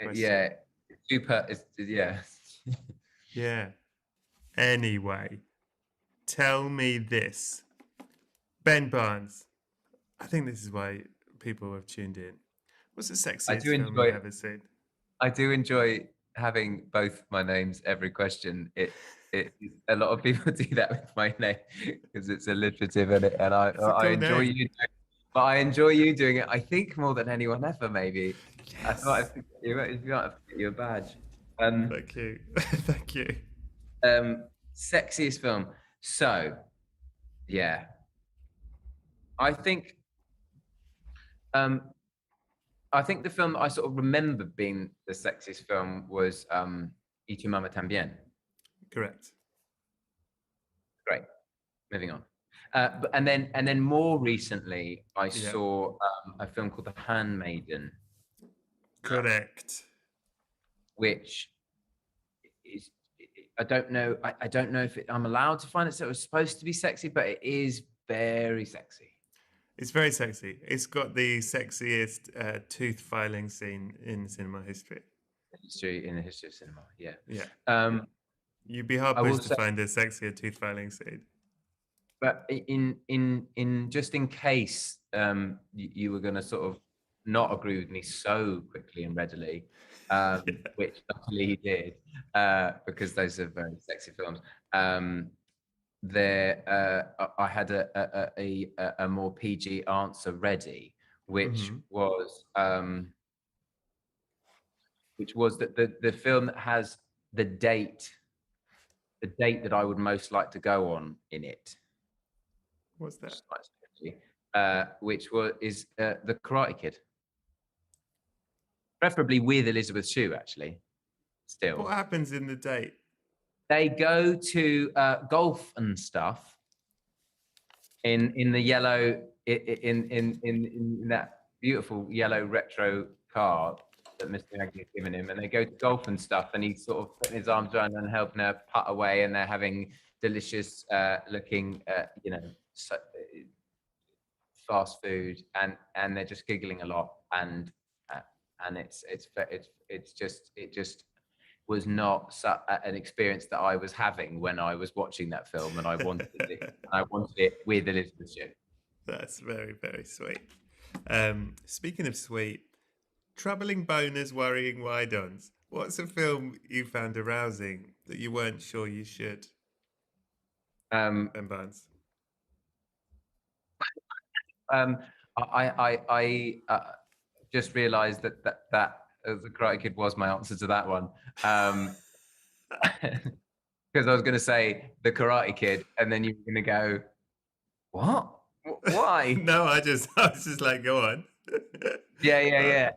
question. Yeah, super. Yeah. Yeah. Anyway, tell me this, Ben Barnes. I think this is why people have tuned in. What's the sexiest film you've ever seen? I do enjoy having both my names every question. A lot of people do that with my name because it's alliterative and It's a I cool enjoy name. you. But I enjoy you doing it. I think more than anyone ever. Maybe Yes. I might have to get you a badge. Thank you. Thank you. Sexiest film. So, yeah, I think. I think the film that I sort of remember being the sexiest film was Y tu mamá también. Correct. Great. Moving on. And then more recently, I saw a film called The Handmaiden. Correct. Which is, I don't know. I don't know if I'm allowed to find it. So it was supposed to be sexy, but it is very sexy. It's very sexy. It's got the sexiest tooth filing scene in cinema history. In the history of cinema, yeah. Yeah. You'd be hard pushed to find a sexier tooth filing scene. But in just in case you were going to sort of not agree with me so quickly and readily, which luckily he did, because those are very sexy films. I had a more PG answer ready, which was that the film that has the date that I would most like to go on in it. What's that? Which is The Karate Kid. Preferably with Elizabeth Shue, actually. Still. What happens in the date? They go to golf and stuff in the yellow in that beautiful yellow retro car that Mr. Maggie has given him, and they go to golf and stuff, and he's sort of putting his arms around and helping her putt away, and they're having delicious looking fast food, and they're just giggling a lot, and it just was not an experience that I was having when I was watching that film, and I wanted it. I wanted it with Elizabeth Shue. That's very, very sweet. Speaking of sweet, troubling boners, worrying wide-ons. What's a film you found arousing that you weren't sure you should? Ben Barnes. I just realised that The Karate Kid was my answer to that one, because I was going to say The Karate Kid, and then you were going to go, what? Why? No, I was just like, go on. Yeah.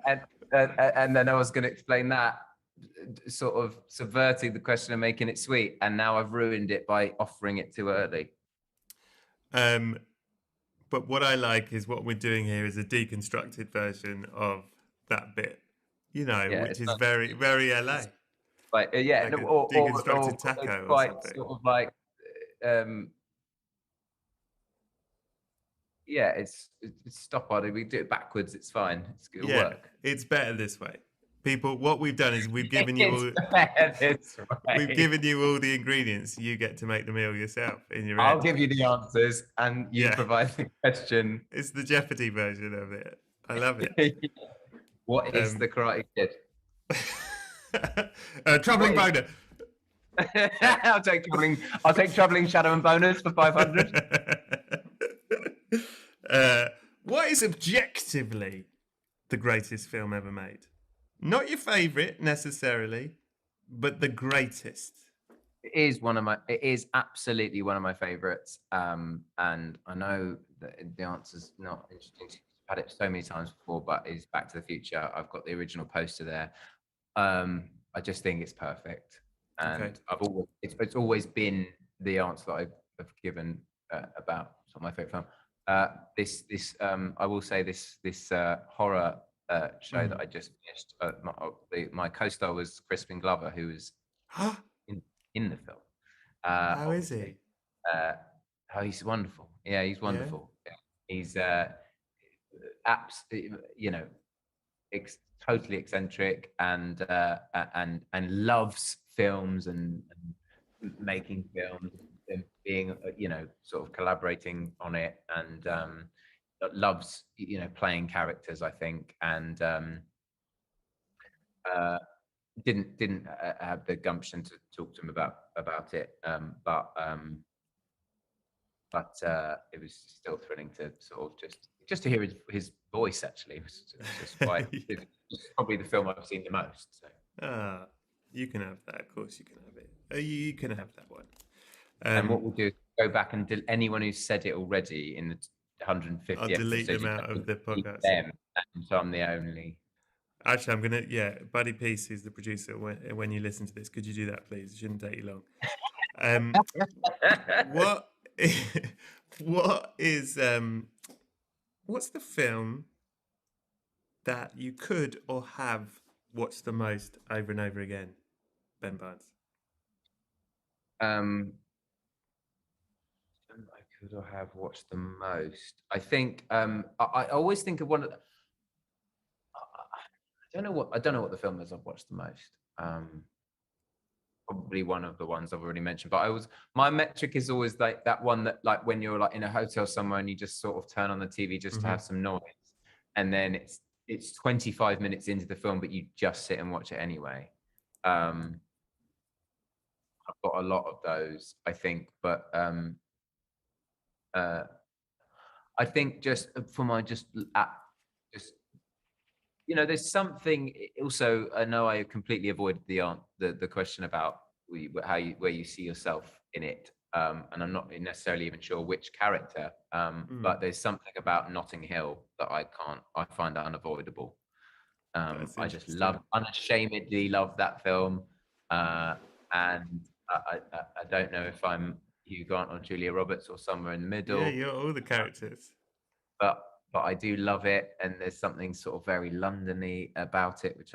And then I was going to explain that, sort of subverting the question and making it sweet, and now I've ruined it by offering it too early. But what I like is what we're doing here is a deconstructed version of that bit, which is very, very LA. Like deconstructed taco or something. Sort of like, it's stop on it. We do it backwards. It's fine. It'll work. It's better this way. People, what we've done is we've given you we've given you all the ingredients. You get to make the meal yourself in your head. I'll give you the answers, and you provide the question. It's the Jeopardy version of it. I love it. What is The Karate Kid? Troubling boner. I'll take traveling. I'll take traveling shadow and bonus for 500. What is objectively the greatest film ever made? Not your favorite necessarily, but the greatest. It is absolutely one of my favorites. And I know that the answer's not interesting. I've had it so many times before, but is Back to the Future. I've got the original poster there. I just think it's perfect, and Okay. it's always been the answer that I've given about it's not my favorite film. I will say this horror show that I just finished. My co-star was Crispin Glover, who was in the film. How is Obviously, he? oh, he's wonderful. Yeah, he's Yeah. wonderful. Yeah. He's you know, totally eccentric and loves films and making films and being sort of collaborating on it, and loves playing characters, I think, and didn't have the gumption to talk to him about it, but it was still thrilling to sort of just to hear his voice. Actually, it was just quite. Yeah. It's probably the film I've seen the most. So. Ah, you can have that. Of course, you can have it. You can have that one. And what we'll do is go back and anyone who's said it already in the I'll 150 delete episodes, them you out of the delete podcast. them, and so I'm the only. Actually, I'm gonna. Yeah, Buddy Peace, who's the producer. When you listen to this, could you do that, please? It shouldn't take you long. What? What is? What's the film that you could or have watched the most over and over again, Ben Barnes? I could or have watched the most. I think I always think of one of. I don't know what the film is I've watched the most. Probably one of the ones I've already mentioned. But my metric is always like that one that, like, when you're like in a hotel somewhere and you just sort of turn on the TV just to have some noise, and then it's 25 minutes into the film, but you just sit and watch it anyway. I've got a lot of those, I think, but I think just for my just there's something also. I know I completely avoided the question about where you see yourself in it, and I'm not necessarily even sure which character. But there's something about Notting Hill that I find That's I just interesting. unashamedly love that film, and I don't know if I'm Hugh Grant or Julia Roberts or somewhere in the Yeah, middle, you're all the characters. but I do love it, and there's something sort of very Londony about it, which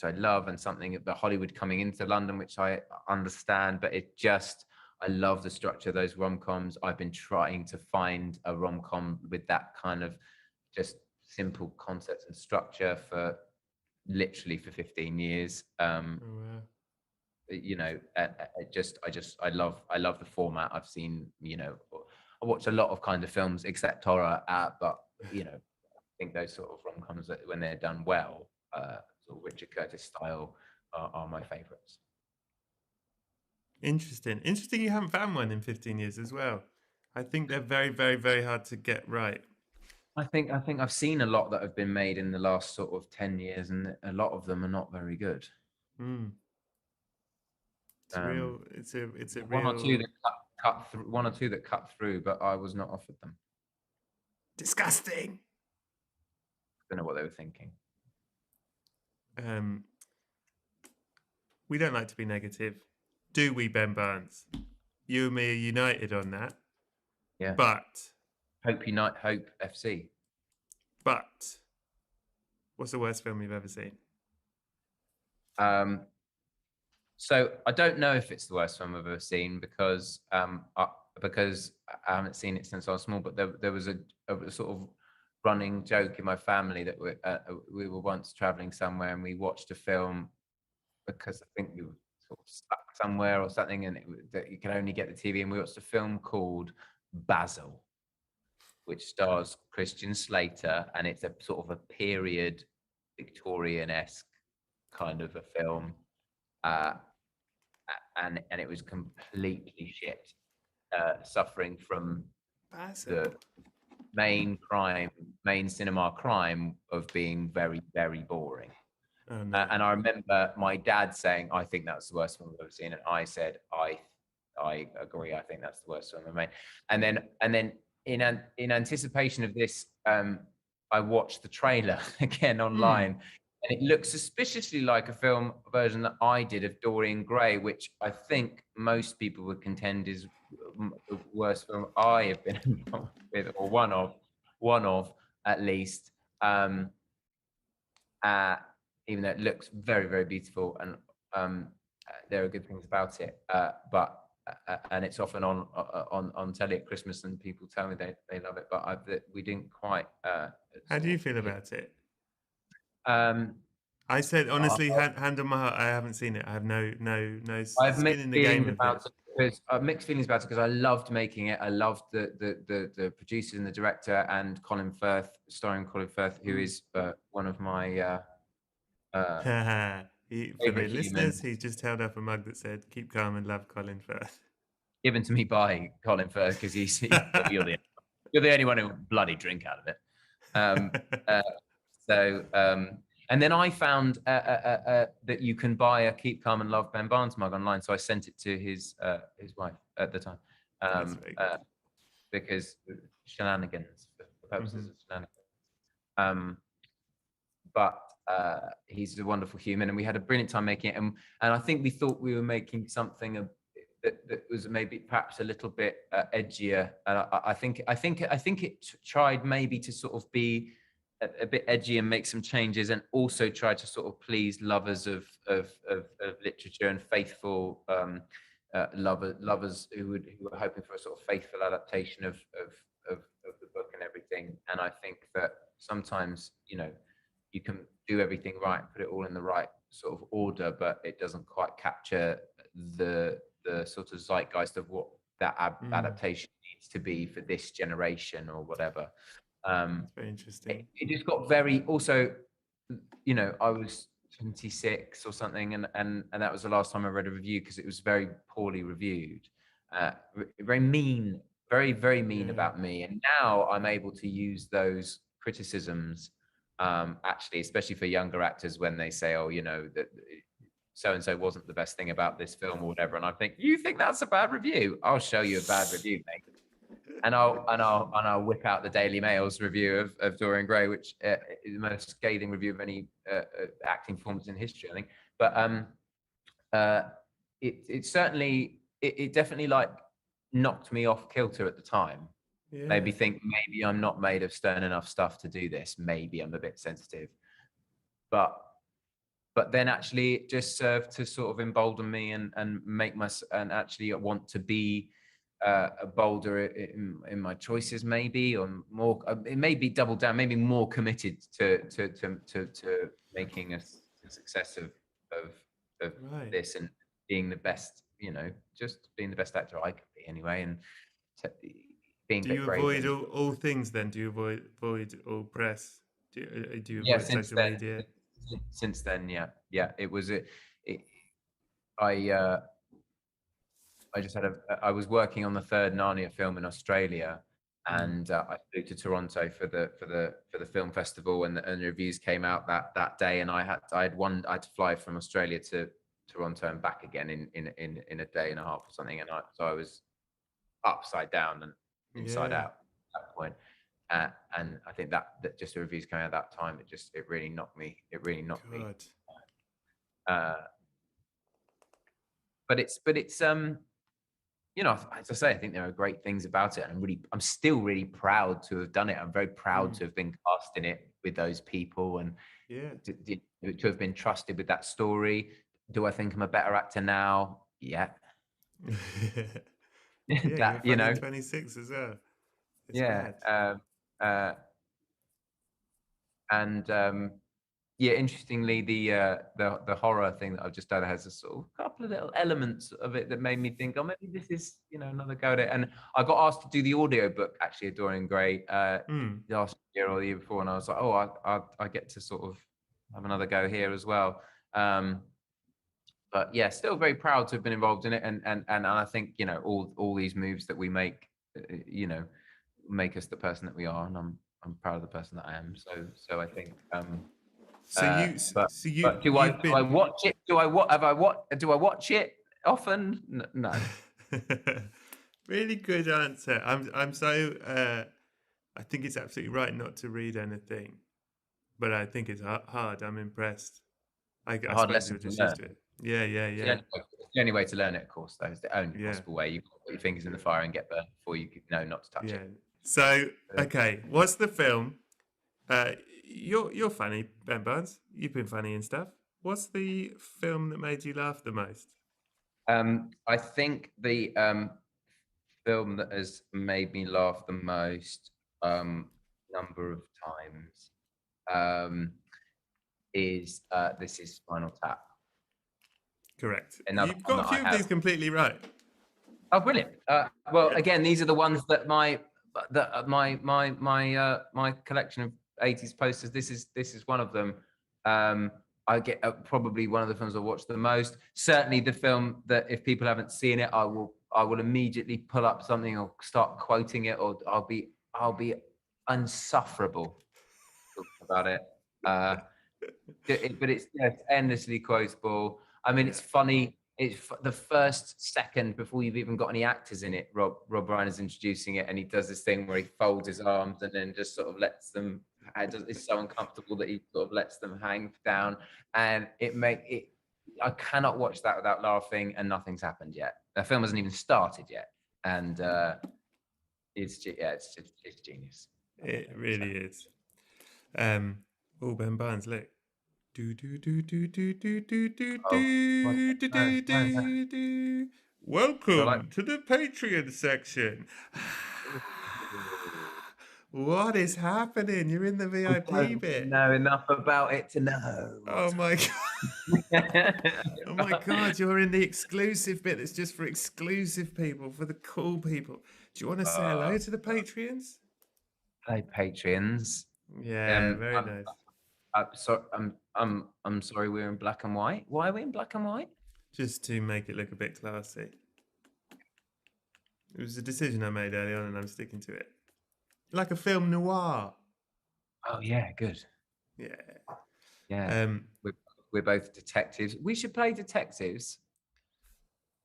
I love, and something about Hollywood coming into London, which I understand. But I love the structure of those rom-coms. I've been trying to find a rom-com with that kind of just simple concepts and structure for literally for 15 years. Oh, wow. I love the format. I've seen, I watch a lot of kind of films except horror, but I think those sort of rom-coms that when they're done well, sort of Richard Curtis style, are my favorites. Interesting. Interesting you haven't found one in 15 years as well. I think they're very, very, very hard to get right. I think I've seen a lot that have been made in the last sort of 10 years, and a lot of them are not very good. Mm. It's real. It's a One or two real that cut through, one or two that cut through, but I was not offered them. disgusting. Don't know what they were thinking. We don't like to be negative, do we, Ben Barnes? You and me are united on that. Yeah. But Hope FC. But what's the worst film you've ever seen? So I don't know if it's the worst film I've ever seen because I haven't seen it since I was small. But there was a sort of running joke in my family that we were once traveling somewhere and we watched a film because I think we were sort of stuck somewhere or something, and that you can only get the TV, and we watched a film called Basil, which stars Christian Slater, and it's a sort of a period Victorian-esque kind of a film. and it was completely shit. Suffering from Basil. the main cinema crime of being very, very boring. Oh no. And I remember my dad saying, "I think that's the worst film I've ever seen," and I said, "I agree. I think that's the worst film I've made." And then in anticipation of this, I watched the trailer again online, and it looks suspiciously like a film version that I did of Dorian Gray, which I think most people would contend is the worst film I have been involved with, or one of at least. Even though it looks very, very beautiful, and there are good things about it, but and it's often on telly at Christmas, and people tell me they love it, but we didn't quite. How do you feel about it? Um, I said honestly, hand on my heart, I haven't seen it. I have no I have skin mixed in the feelings game of about it. because mixed feelings about it because I loved making it. I loved the producers and the director, and Colin Firth, starring Colin Firth, who is one of my For the favorite humans, listeners, he just held up a mug that said "Keep calm and love Colin Firth." given to me by Colin Firth, because you're the only one who will bloody drink out of it. And then I found that you can buy a Keep Calm and Love Ben Barnes mug online, so I sent it to his wife at the time, That's very good. because shenanigans, for purposes of shenanigans. But he's a wonderful human, and we had a brilliant time making it. And I think we thought we were making something that was maybe perhaps a little bit edgier. And I think it tried maybe to sort of be a bit edgy and make some changes, and also try to sort of please lovers of literature and faithful lovers who were hoping for a sort of faithful adaptation of the book and everything. And I think that sometimes, you can do everything right, put it all in the right sort of order, but it doesn't quite capture the sort of zeitgeist of what that adaptation needs to be for this generation or whatever. That's very interesting. It just got very, also, I was 26 or something, and that was the last time I read a review, because it was very poorly reviewed, very mean, very, very mean about me. And now I'm able to use those criticisms, actually, especially for younger actors, when they say, "Oh, that so and so wasn't the best thing about this film," or whatever, and I think, "You think that's a bad review? I'll show you a bad review, mate." And I'll whip out the Daily Mail's review of Dorian Gray, which is the most scathing review of any acting performance in history, I think. But it certainly, it definitely like knocked me off kilter at the time. Made me think, maybe I'm not made of stern enough stuff to do this. Maybe I'm a bit sensitive. But then actually it just served to sort of embolden me and make and actually want to be bolder in my choices, maybe, or more, maybe double down, maybe more committed to making a success of Right. this, and being the best, just being the best actor I could be anyway, and being Do you avoid all things then? Do you avoid all press? Do you avoid social media? Since then, yeah, it was I was working on the third Narnia film in Australia, and I flew to Toronto for the film festival, and the reviews came out that day, and I had to fly from Australia to Toronto and back again in a day and a half or something, and so I was upside down and inside out at that point. And I think that just the reviews coming out at that time, it really knocked me. God. But it's as I say, I think there are great things about it, and I'm still really proud to have done it. I'm very proud to have been cast in it with those people, and to have been trusted with that story. Do I think I'm a better actor now? Yeah. That, you're funny 26 as well. It's mad. Interestingly, the horror thing that I've just done has a sort of couple of little elements of it that made me think, oh, maybe this is another go at it. And I got asked to do the audiobook, actually, of Dorian Gray last year or the year before, and I was like, oh, I get to sort of have another go here as well. But yeah, still very proud to have been involved in it, and I think, you know, all these moves that we make, you know, make us the person that we are, and I'm proud of the person that I am. So I think but do you've I been watch it? Do I watch it often? No. really good answer. I'm so I think it's absolutely right not to read anything, but I think it's hard. I'm impressed. I A hard suppose lesson you're to just learn. used to it. Yeah, yeah, It's yeah, the only way to learn it, of course. Though, it's the only yeah, possible way. You put your fingers in the fire and get burned before you know not to touch yeah. it. So okay, what's the film? You're funny, Ben Barnes. You've been funny and stuff. What's the film that made you laugh the most? I think the film that has made me laugh the most number of times is this is Spinal Tap. Correct. Another You've one got that a I few of these have. completely right. Oh, brilliant! Well, Yeah. again, these are the ones that my collection of 80s posters. This is one of them. I get probably one of the films I watch the most. Certainly, the film that if people haven't seen it, I will immediately pull up something or start quoting it, or I'll be unsufferable about it. But it's endlessly quotable. I mean, it's funny. It's the first second before you've even got any actors in it. Rob Reiner is introducing it, and he does this thing where he folds his arms and then just sort of lets them. It's so uncomfortable that he sort of lets them hang down, and it. I cannot watch that without laughing, and nothing's happened yet. The film hasn't even started yet, and it's genius. It really is. Oh, Ben Barnes, look. Do do do do do do do do do do do do. Welcome to the Patreon section. What is happening? You're in the VIP bit. Know enough about it to know. Oh my god. Oh my god, you're in the exclusive bit that's just for exclusive people, for the cool people. Do you want to say hello to the Patreons? Hello, Patreons. Yeah, very nice. I'm sorry, we're in black and white. Why are we in black and white? Just to make it look a bit classy. It was a decision I made early on and I'm sticking to it. Like a film noir. Oh yeah, good. Yeah. Yeah. We're both detectives. We should play detectives.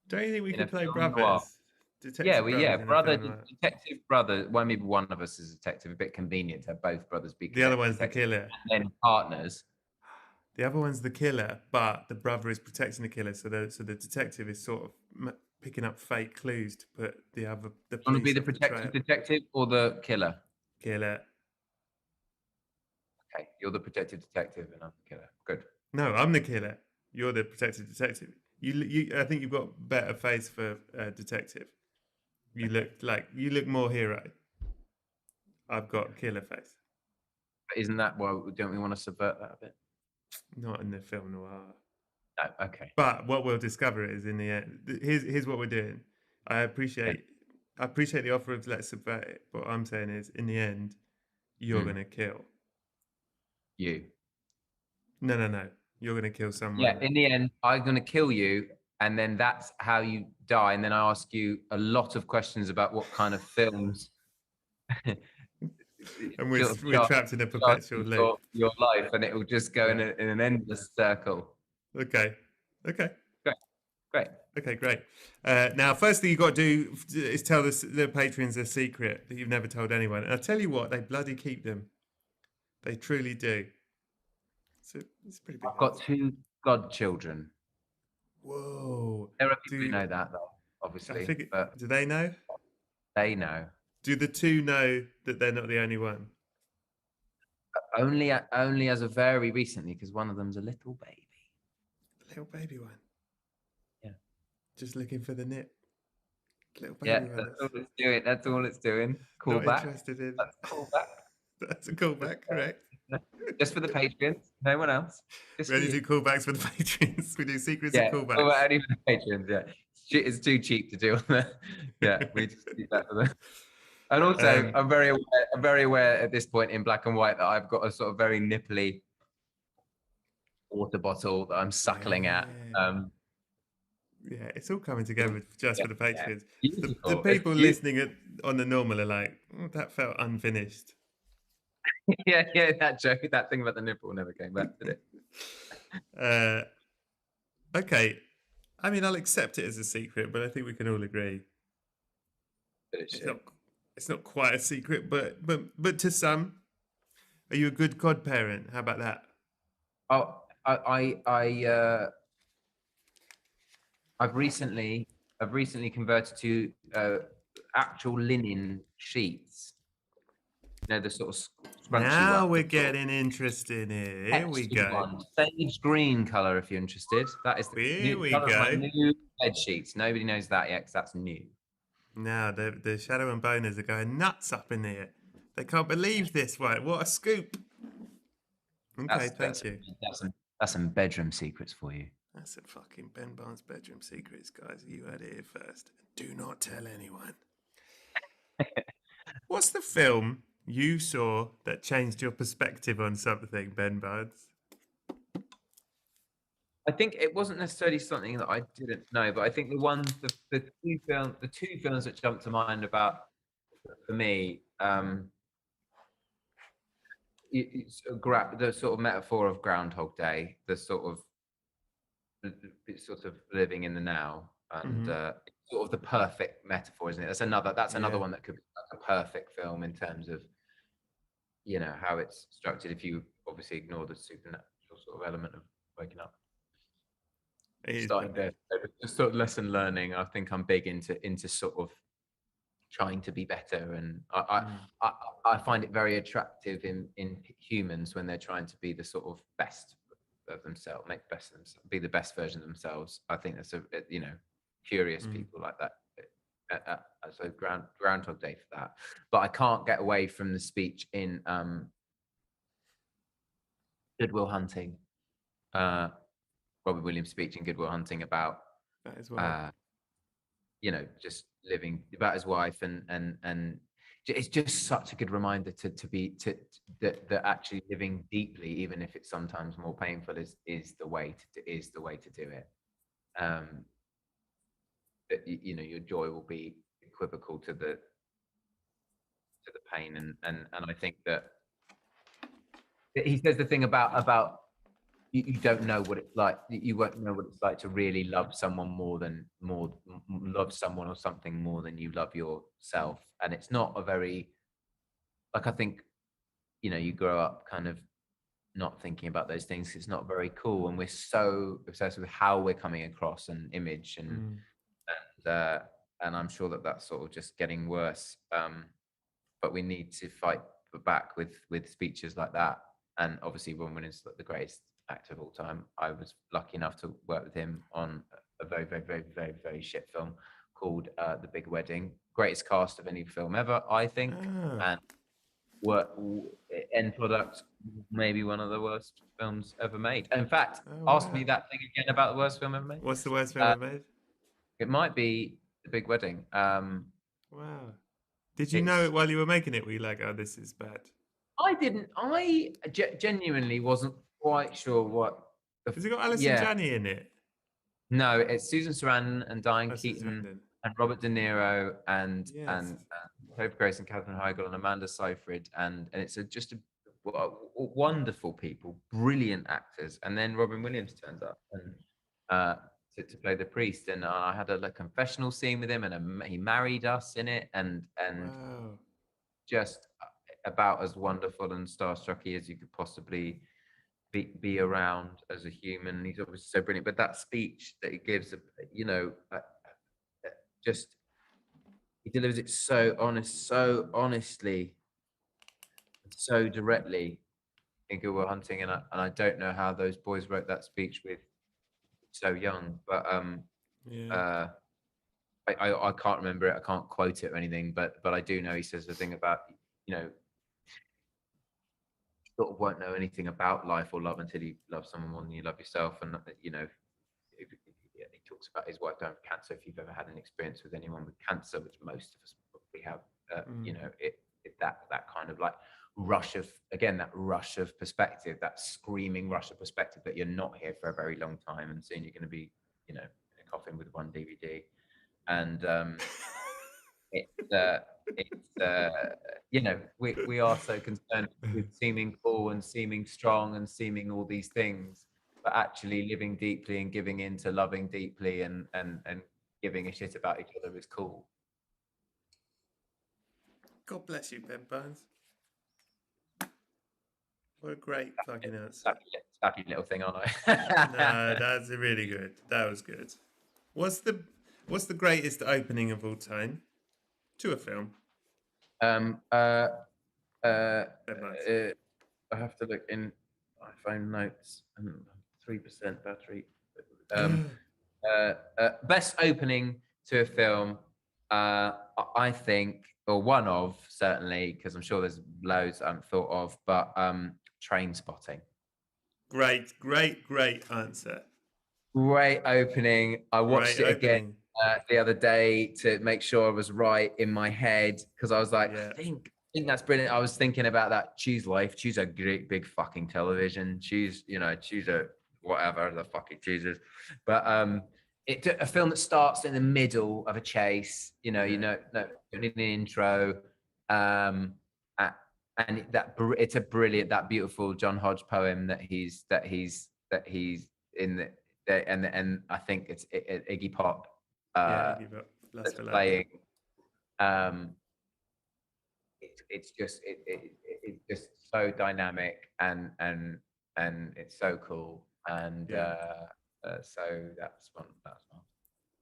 Don't you think we in a could play film brothers? noir. Detective Brother, detective brother. Well, maybe one of us is a detective. A bit convenient to have both brothers be. The other one's the killer. And then partners. The other one's the killer, but the brother is protecting the killer. So the detective is sort of picking up fake clues to put the police. Want to be the protective detective or the killer? Killer. Okay, you're the protective detective, and I'm the killer. Good. No, I'm the killer. You're the protective detective. I think you've got better face for detective. You look more hero. I've got killer face. But isn't that why? Don't we want to subvert that a bit? Not in the film noir. No, okay. But what we'll discover is in the end. Here's what we're doing. I appreciate the offer of let's subvert it. But what I'm saying is, in the end, you're gonna kill. You. No. You're gonna kill someone. Yeah. In the end, I'm gonna kill you, and then that's how you die. And then I ask you a lot of questions about what kind of films. And we're trapped in a perpetual loop. Your life, and it will just go in an endless circle. Okay. Great. Okay, great. Now, first thing you've got to do is tell the patrons a secret that you've never told anyone. And I'll tell you what, they bloody keep them. They truly do. So it's pretty big. I've got 2 godchildren. Whoa. There are people who know that, though, obviously. But do they know? They know. Do the 2 know that they're not the only one? Only as of very recently, because one of them's a little baby. A little baby one? Yeah. Just looking for the nip. Little baby one. That's all it's doing. That's all it's doing. Call not back. Interested in. That's a callback. That's a callback, correct. Just for the patrons, no one else. We only do callbacks for the patrons. We do secrets and callbacks. Only for the patrons, It's too cheap to do on that. Yeah, we just do that for them. And also, I'm very aware at this point in black and white that I've got a sort of very nipply water bottle that I'm suckling at. Yeah, it's all coming together just Yeah, for the yeah. patrons. The Beautiful. It's people beautiful. listening on the normal are like, that felt unfinished. Yeah, yeah. That joke, that thing about the nipple never came back, did it? uh, okay. I mean, I'll accept it as a secret, but I think we can all agree Bit of it's not. shit. It's not quite a secret, but to some, are you a good godparent? How about that? Oh, I've recently converted to actual linen sheets. You know, the sort of scrunchy Now one, we're the sort of getting interesting here. Here we textured go. one, sage green color. If you're interested, that is the Here new we color of my go. new bed sheets. Nobody knows that yet, because that's new. Now the shadow and boners are going nuts up in here. They can't believe this. Right? What a scoop. Okay, That's thank you. that's some bedroom secrets for you. That's a fucking Ben Barnes bedroom secrets, guys. You heard it here first. Do not tell anyone. What's the film you saw that changed your perspective on something, Ben Barnes? I think it wasn't necessarily something that I didn't know, but I think the two films that jumped to mind about for me, the sort of metaphor of Groundhog Day, the sort of living in the now, and Mm-hmm. sort of the perfect metaphor, isn't it? That's another Yeah. one that could be like a perfect film in terms of how it's structured. If you obviously ignore the supernatural sort of element of waking up. It is Starting perfect. there. Just sort of lesson learning. I think I'm big into sort of trying to be better, and Mm. I find it very attractive in humans when they're trying to be the sort of best of themselves, make the best of themselves, be the best version of themselves. I think that's curious Mm. people like that. So Groundhog Day for that, but I can't get away from the speech in Good Will Hunting. Robin Williams' speech in Good Will Hunting about That as well. uh, just living about his wife, and it's just such a good reminder to be that actually living deeply, even if it's sometimes more painful, is the way to do it. That your joy will be equivocal to the pain, and I think that he says the thing about you don't know what it's like. You won't know what it's like to really love someone love someone or something more than you love yourself. And it's not a very, like, I think, you grow up kind of not thinking about those things. It's not very cool. And we're so obsessed with how we're coming across an image, Mm. and, uh, and I'm sure that that's sort of just getting worse. But we need to fight back with speeches like that. And obviously, Ron Williams is the greatest actor of all time. I was lucky enough to work with him on a very, very, very, very, very shit film called The Big Wedding. Greatest cast of any film ever, I think. Ah. And end product, maybe one of the worst films ever made. In fact, Oh ask me wow. that thing again about the worst film ever made. What's the worst film Uh, ever made? it might be The Big Wedding. Wow. Did you know It's it while you were making it? Were you like, oh, this is bad? I didn't. Genuinely wasn't quite sure what. Has it got Alison Yeah, Janney in it? no, it's Susan Sarandon and Diane Oh, Susan Keaton Sarandon. and Robert De Niro Yes. and Topher Grace and Katherine Heigl and Amanda Seyfried, and it's just a wonderful people, brilliant actors, and then Robin Williams turns up and to play the priest, and I had a confessional scene with him, and he married us in it, and Wow. just about as wonderful and starstrucky as you could possibly be around as a human. He's obviously so brilliant. But that speech that he gives, just he delivers it so honestly, so directly in Good Will Hunting, and I don't know how those boys wrote that speech with so young, but Yeah. uh, I can't remember it. I can't quote it or anything, but I do know he says the thing about you know sort of won't know anything about life or love until you love someone more than you love yourself. And he talks about his wife dying of cancer. If you've ever had an experience with anyone with cancer, which most of us probably have, Mm. that kind of like that rush of perspective, that screaming rush of perspective that you're not here for a very long time, and soon you're going to be, in a coffin with one DVD, and it's we are so concerned with seeming cool and seeming strong and seeming all these things, but actually living deeply and giving into loving deeply and giving a shit about each other is cool. God bless you, Ben Barnes. What a great fucking answer. Snappy little thing, aren't I? No, that's really good. That was good. What's the greatest opening of all time to a film? I have to look in iPhone notes. 3% battery. Best opening to a film, I think, or one of, certainly, because I'm sure there's loads I haven't thought of, but Train Spotting. Great answer. Great opening. I watched it again the other day to make sure I was right in my head, because I was like, I think that's brilliant. I was thinking about that. Choose life. Choose a great big fucking television. Choose a whatever the fuck it chooses. But a film that starts in the middle of a chase. You need an intro. And it's a brilliant, that beautiful John Hodge poem that he's in the. And I think it's Iggy Pop. Iggy Pop. That's playing. It's just so dynamic and it's so cool, and so that's one.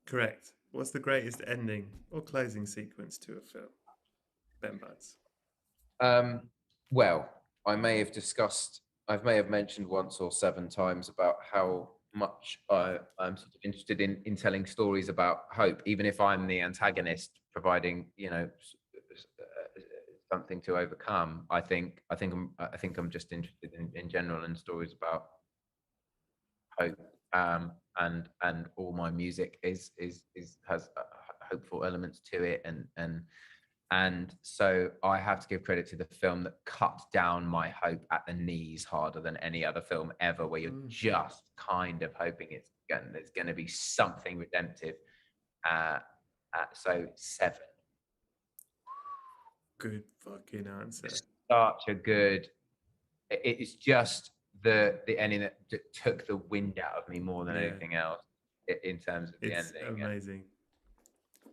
Correct. What's the greatest ending or closing sequence to a film? Ben Buds. Well, I may have mentioned once or 7 times about how much I'm sort of interested in telling stories about hope, even if I'm the antagonist, providing something to overcome. I think I'm just interested in general in stories about hope, and all my music has hopeful elements to it, and so I have to give credit to the film that cut down my hope at the knees harder than any other film ever, where you're just kind of hoping there's going to be something redemptive. So 7. Good fucking answer. Such a good. It's just the ending that took the wind out of me more than anything else in terms of the ending. It's amazing.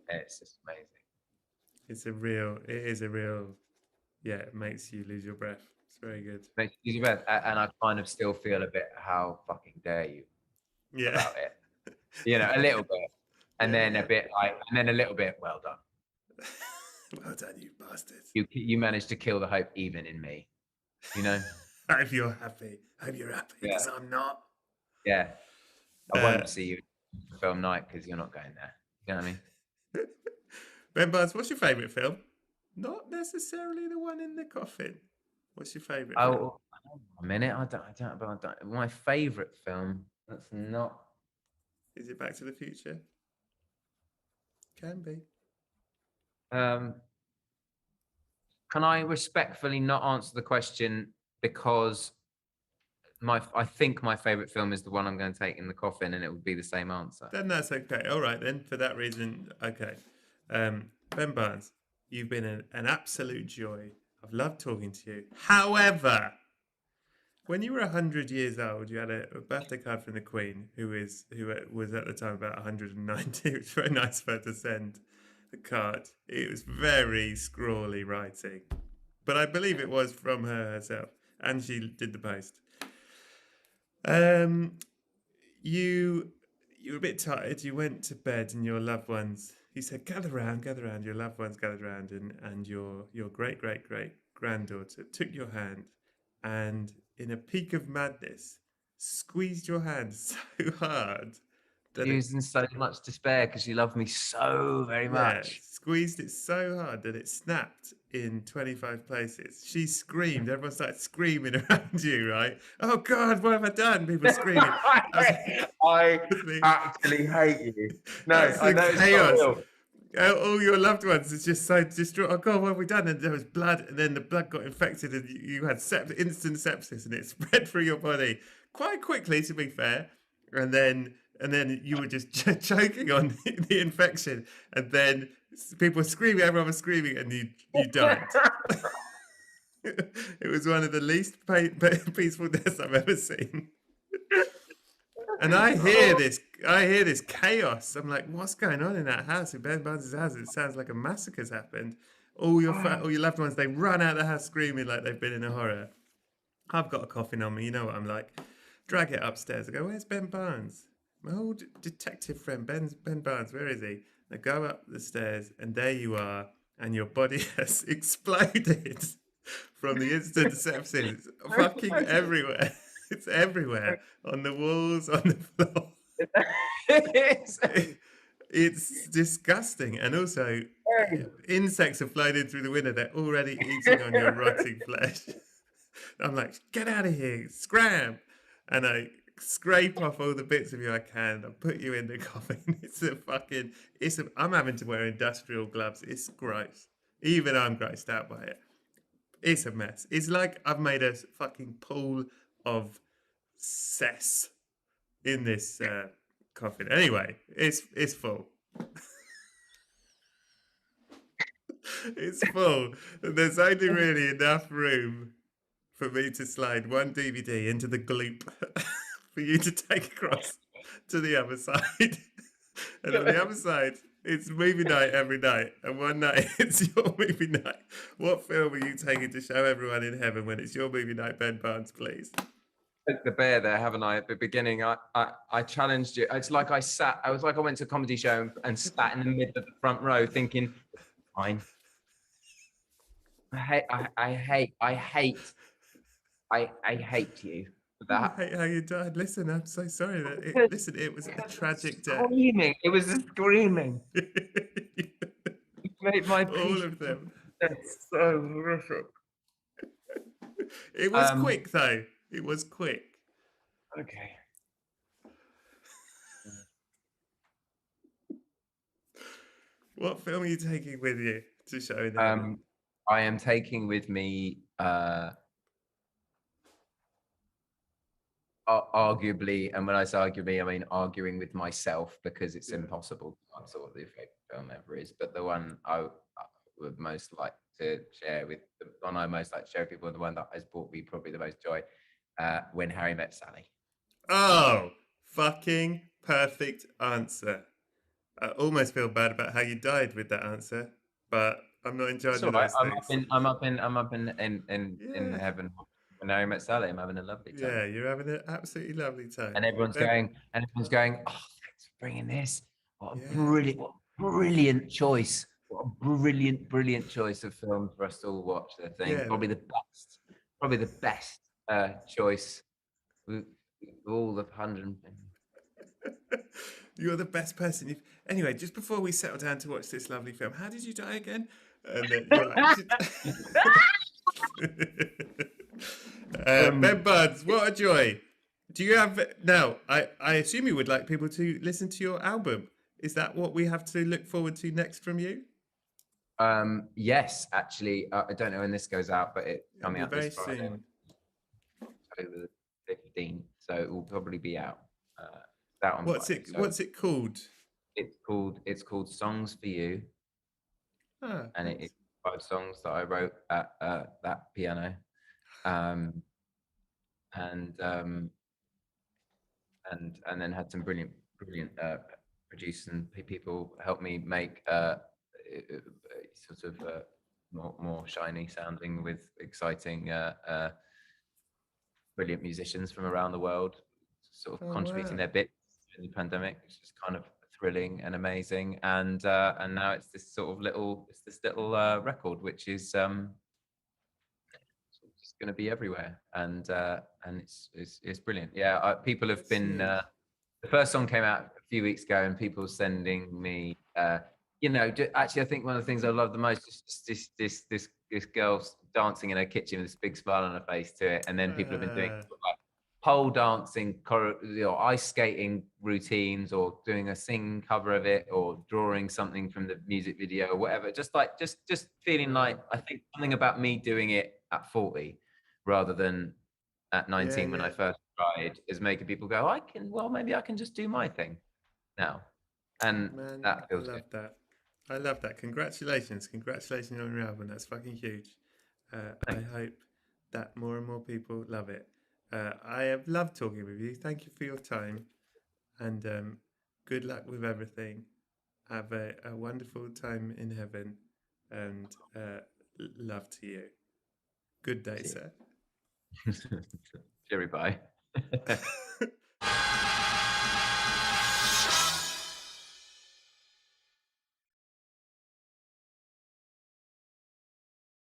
It's just amazing. It is a real, it makes you lose your breath. It's very good. Makes you lose your breath, and I kind of still feel a bit, how fucking dare you about it. A little bit. And then a bit a little bit, well done. Well done, you bastard. You managed to kill the hope even in me, I hope you're happy. I hope you're happy, because I'm not. Yeah. I won't see you for film night because you're not going there. You know what I mean? Ben Barnes, what's your favourite film? Not necessarily the one in the coffin. What's your favourite film? Oh, a minute. I don't. My favourite film, that's not... Is it Back to the Future? Can be. Can I respectfully not answer the question, because I think my favourite film is the one I'm going to take in the coffin, and it would be the same answer. Then that's okay. All right, then, for that reason, okay. Ben Barnes, you've been an absolute joy. I've loved talking to you. However, when you were 100 years old, you had a birthday card from the Queen, who was at the time about 190. It was very nice of her to send the card. It was very scrawly writing, but I believe it was from her herself, and she did the post. You were a bit tired. You went to bed, and your loved ones. He said, gather round. Your loved ones gathered round, and your great granddaughter took your hand, and in a peak of madness, squeezed your hand so hard that she was in so much despair because she loved me so very much. Squeezed it so hard that it snapped in 25 places. She screamed. Everyone started screaming around you, right? Oh God, what have I done? People screaming. I actually hate you. No, I know it's chaos. All your loved ones is just so distraught. Oh God, what have we done? And there was blood, and then the blood got infected, and you had instant sepsis, and it spread through your body quite quickly, to be fair. And then and then you were just choking on the infection, and then people were screaming, everyone was screaming, and you died. It was one of the least peaceful deaths I've ever seen. And I hear this chaos. I'm like, what's going on in that house? In Ben Barnes' house, it sounds like a massacre's happened. All your loved ones, they run out of the house screaming like they've been in a horror. I've got a coffin on me, you know what I'm like. Drag it upstairs. I go, where's Ben Barnes? My old detective friend, Ben Barnes, where is he? I go up the stairs, and there you are, and your body has exploded from the instant sepsis. It's fucking everywhere. It's everywhere. On the walls, on the floor. It's disgusting. And also, insects have flown in through the window. They're already eating on your rotting flesh. I'm like, get out of here, scram. And I scrape off all the bits of you I can. I put you in the coffin. I'm having to wear industrial gloves. It's gross. Even I'm grossed out by it. It's a mess. It's like I've made a fucking pool of cess in this coffin. Anyway, it's full. It's full. There's only really enough room for me to slide one DVD into the gloop for you to take across to the other side. And on the other side, it's movie night every night. And one night, it's your movie night. What film are you taking to show everyone in heaven when it's your movie night, Ben Barnes, please? The bear there, haven't I? At the beginning, I challenged you. It's like I was like I went to a comedy show and sat in the middle of the front row thinking, fine. I hate you for that. I hate how you died. Listen, I'm so sorry. It was a tragic death. Screaming. It was the screaming. It made my all of them. That's so horrific. It was quick though. It was quick. Okay. What film are you taking with you to show them? I am taking with me arguably, and when I say arguably, I mean arguing with myself, because it's impossible to answer what the favorite film ever is. But the one I would most like to share with, the one I most like to share with people, and the one that has brought me probably the most joy, When Harry Met Sally. Oh, fucking perfect answer. I almost feel bad about how you died with that answer, but I'm not in charge of those things. I'm up in heaven. When Harry Met Sally, I'm having a lovely time. Yeah, you're having an absolutely lovely time. And everyone's going, oh, thanks for bringing this. What a brilliant choice. What a brilliant choice of film for us to all watch, I think. Yeah. Probably the best choice of all the 100. You're the best person. Anyway, just before we settle down to watch this lovely film, how did you die again? Ben Buds, what a joy. Do you have now? I assume you would like people to listen to your album. Is that what we have to look forward to next from you? Yes, actually, I don't know when this goes out, but it's coming out very this Friday, soon. October 15th, so it will probably be out. That What's it called? It's called Songs for You, and it's 5 songs that I wrote at that piano, and then had some brilliant producers and people help me make sort of more shiny sounding, with exciting brilliant musicians from around the world sort of contributing their bits in the pandemic, which is kind of thrilling and amazing. And now it's this little record, which is just going to be everywhere, and it's brilliant. Yeah, people have been. The first song came out a few weeks ago, and people sending me. Actually, I think one of the things I love the most is this girl dancing in her kitchen with this big smile on her face to it, and then people have been doing pole dancing, ice skating routines, or doing a singing cover of it, or drawing something from the music video, or whatever. Just feeling like, I think something about me doing it at 40 rather than at 19 when I first tried is making people go, maybe I can just do my thing now. And Man, that I feels good. love that. I love that. Congratulations. Congratulations on your album. That's fucking huge. I Thanks. hope that more and more people love it. I have loved talking with you. Thank you for your time. And good luck with everything. Have a wonderful time in heaven. And love to you. Good day, sir. Cheery bye.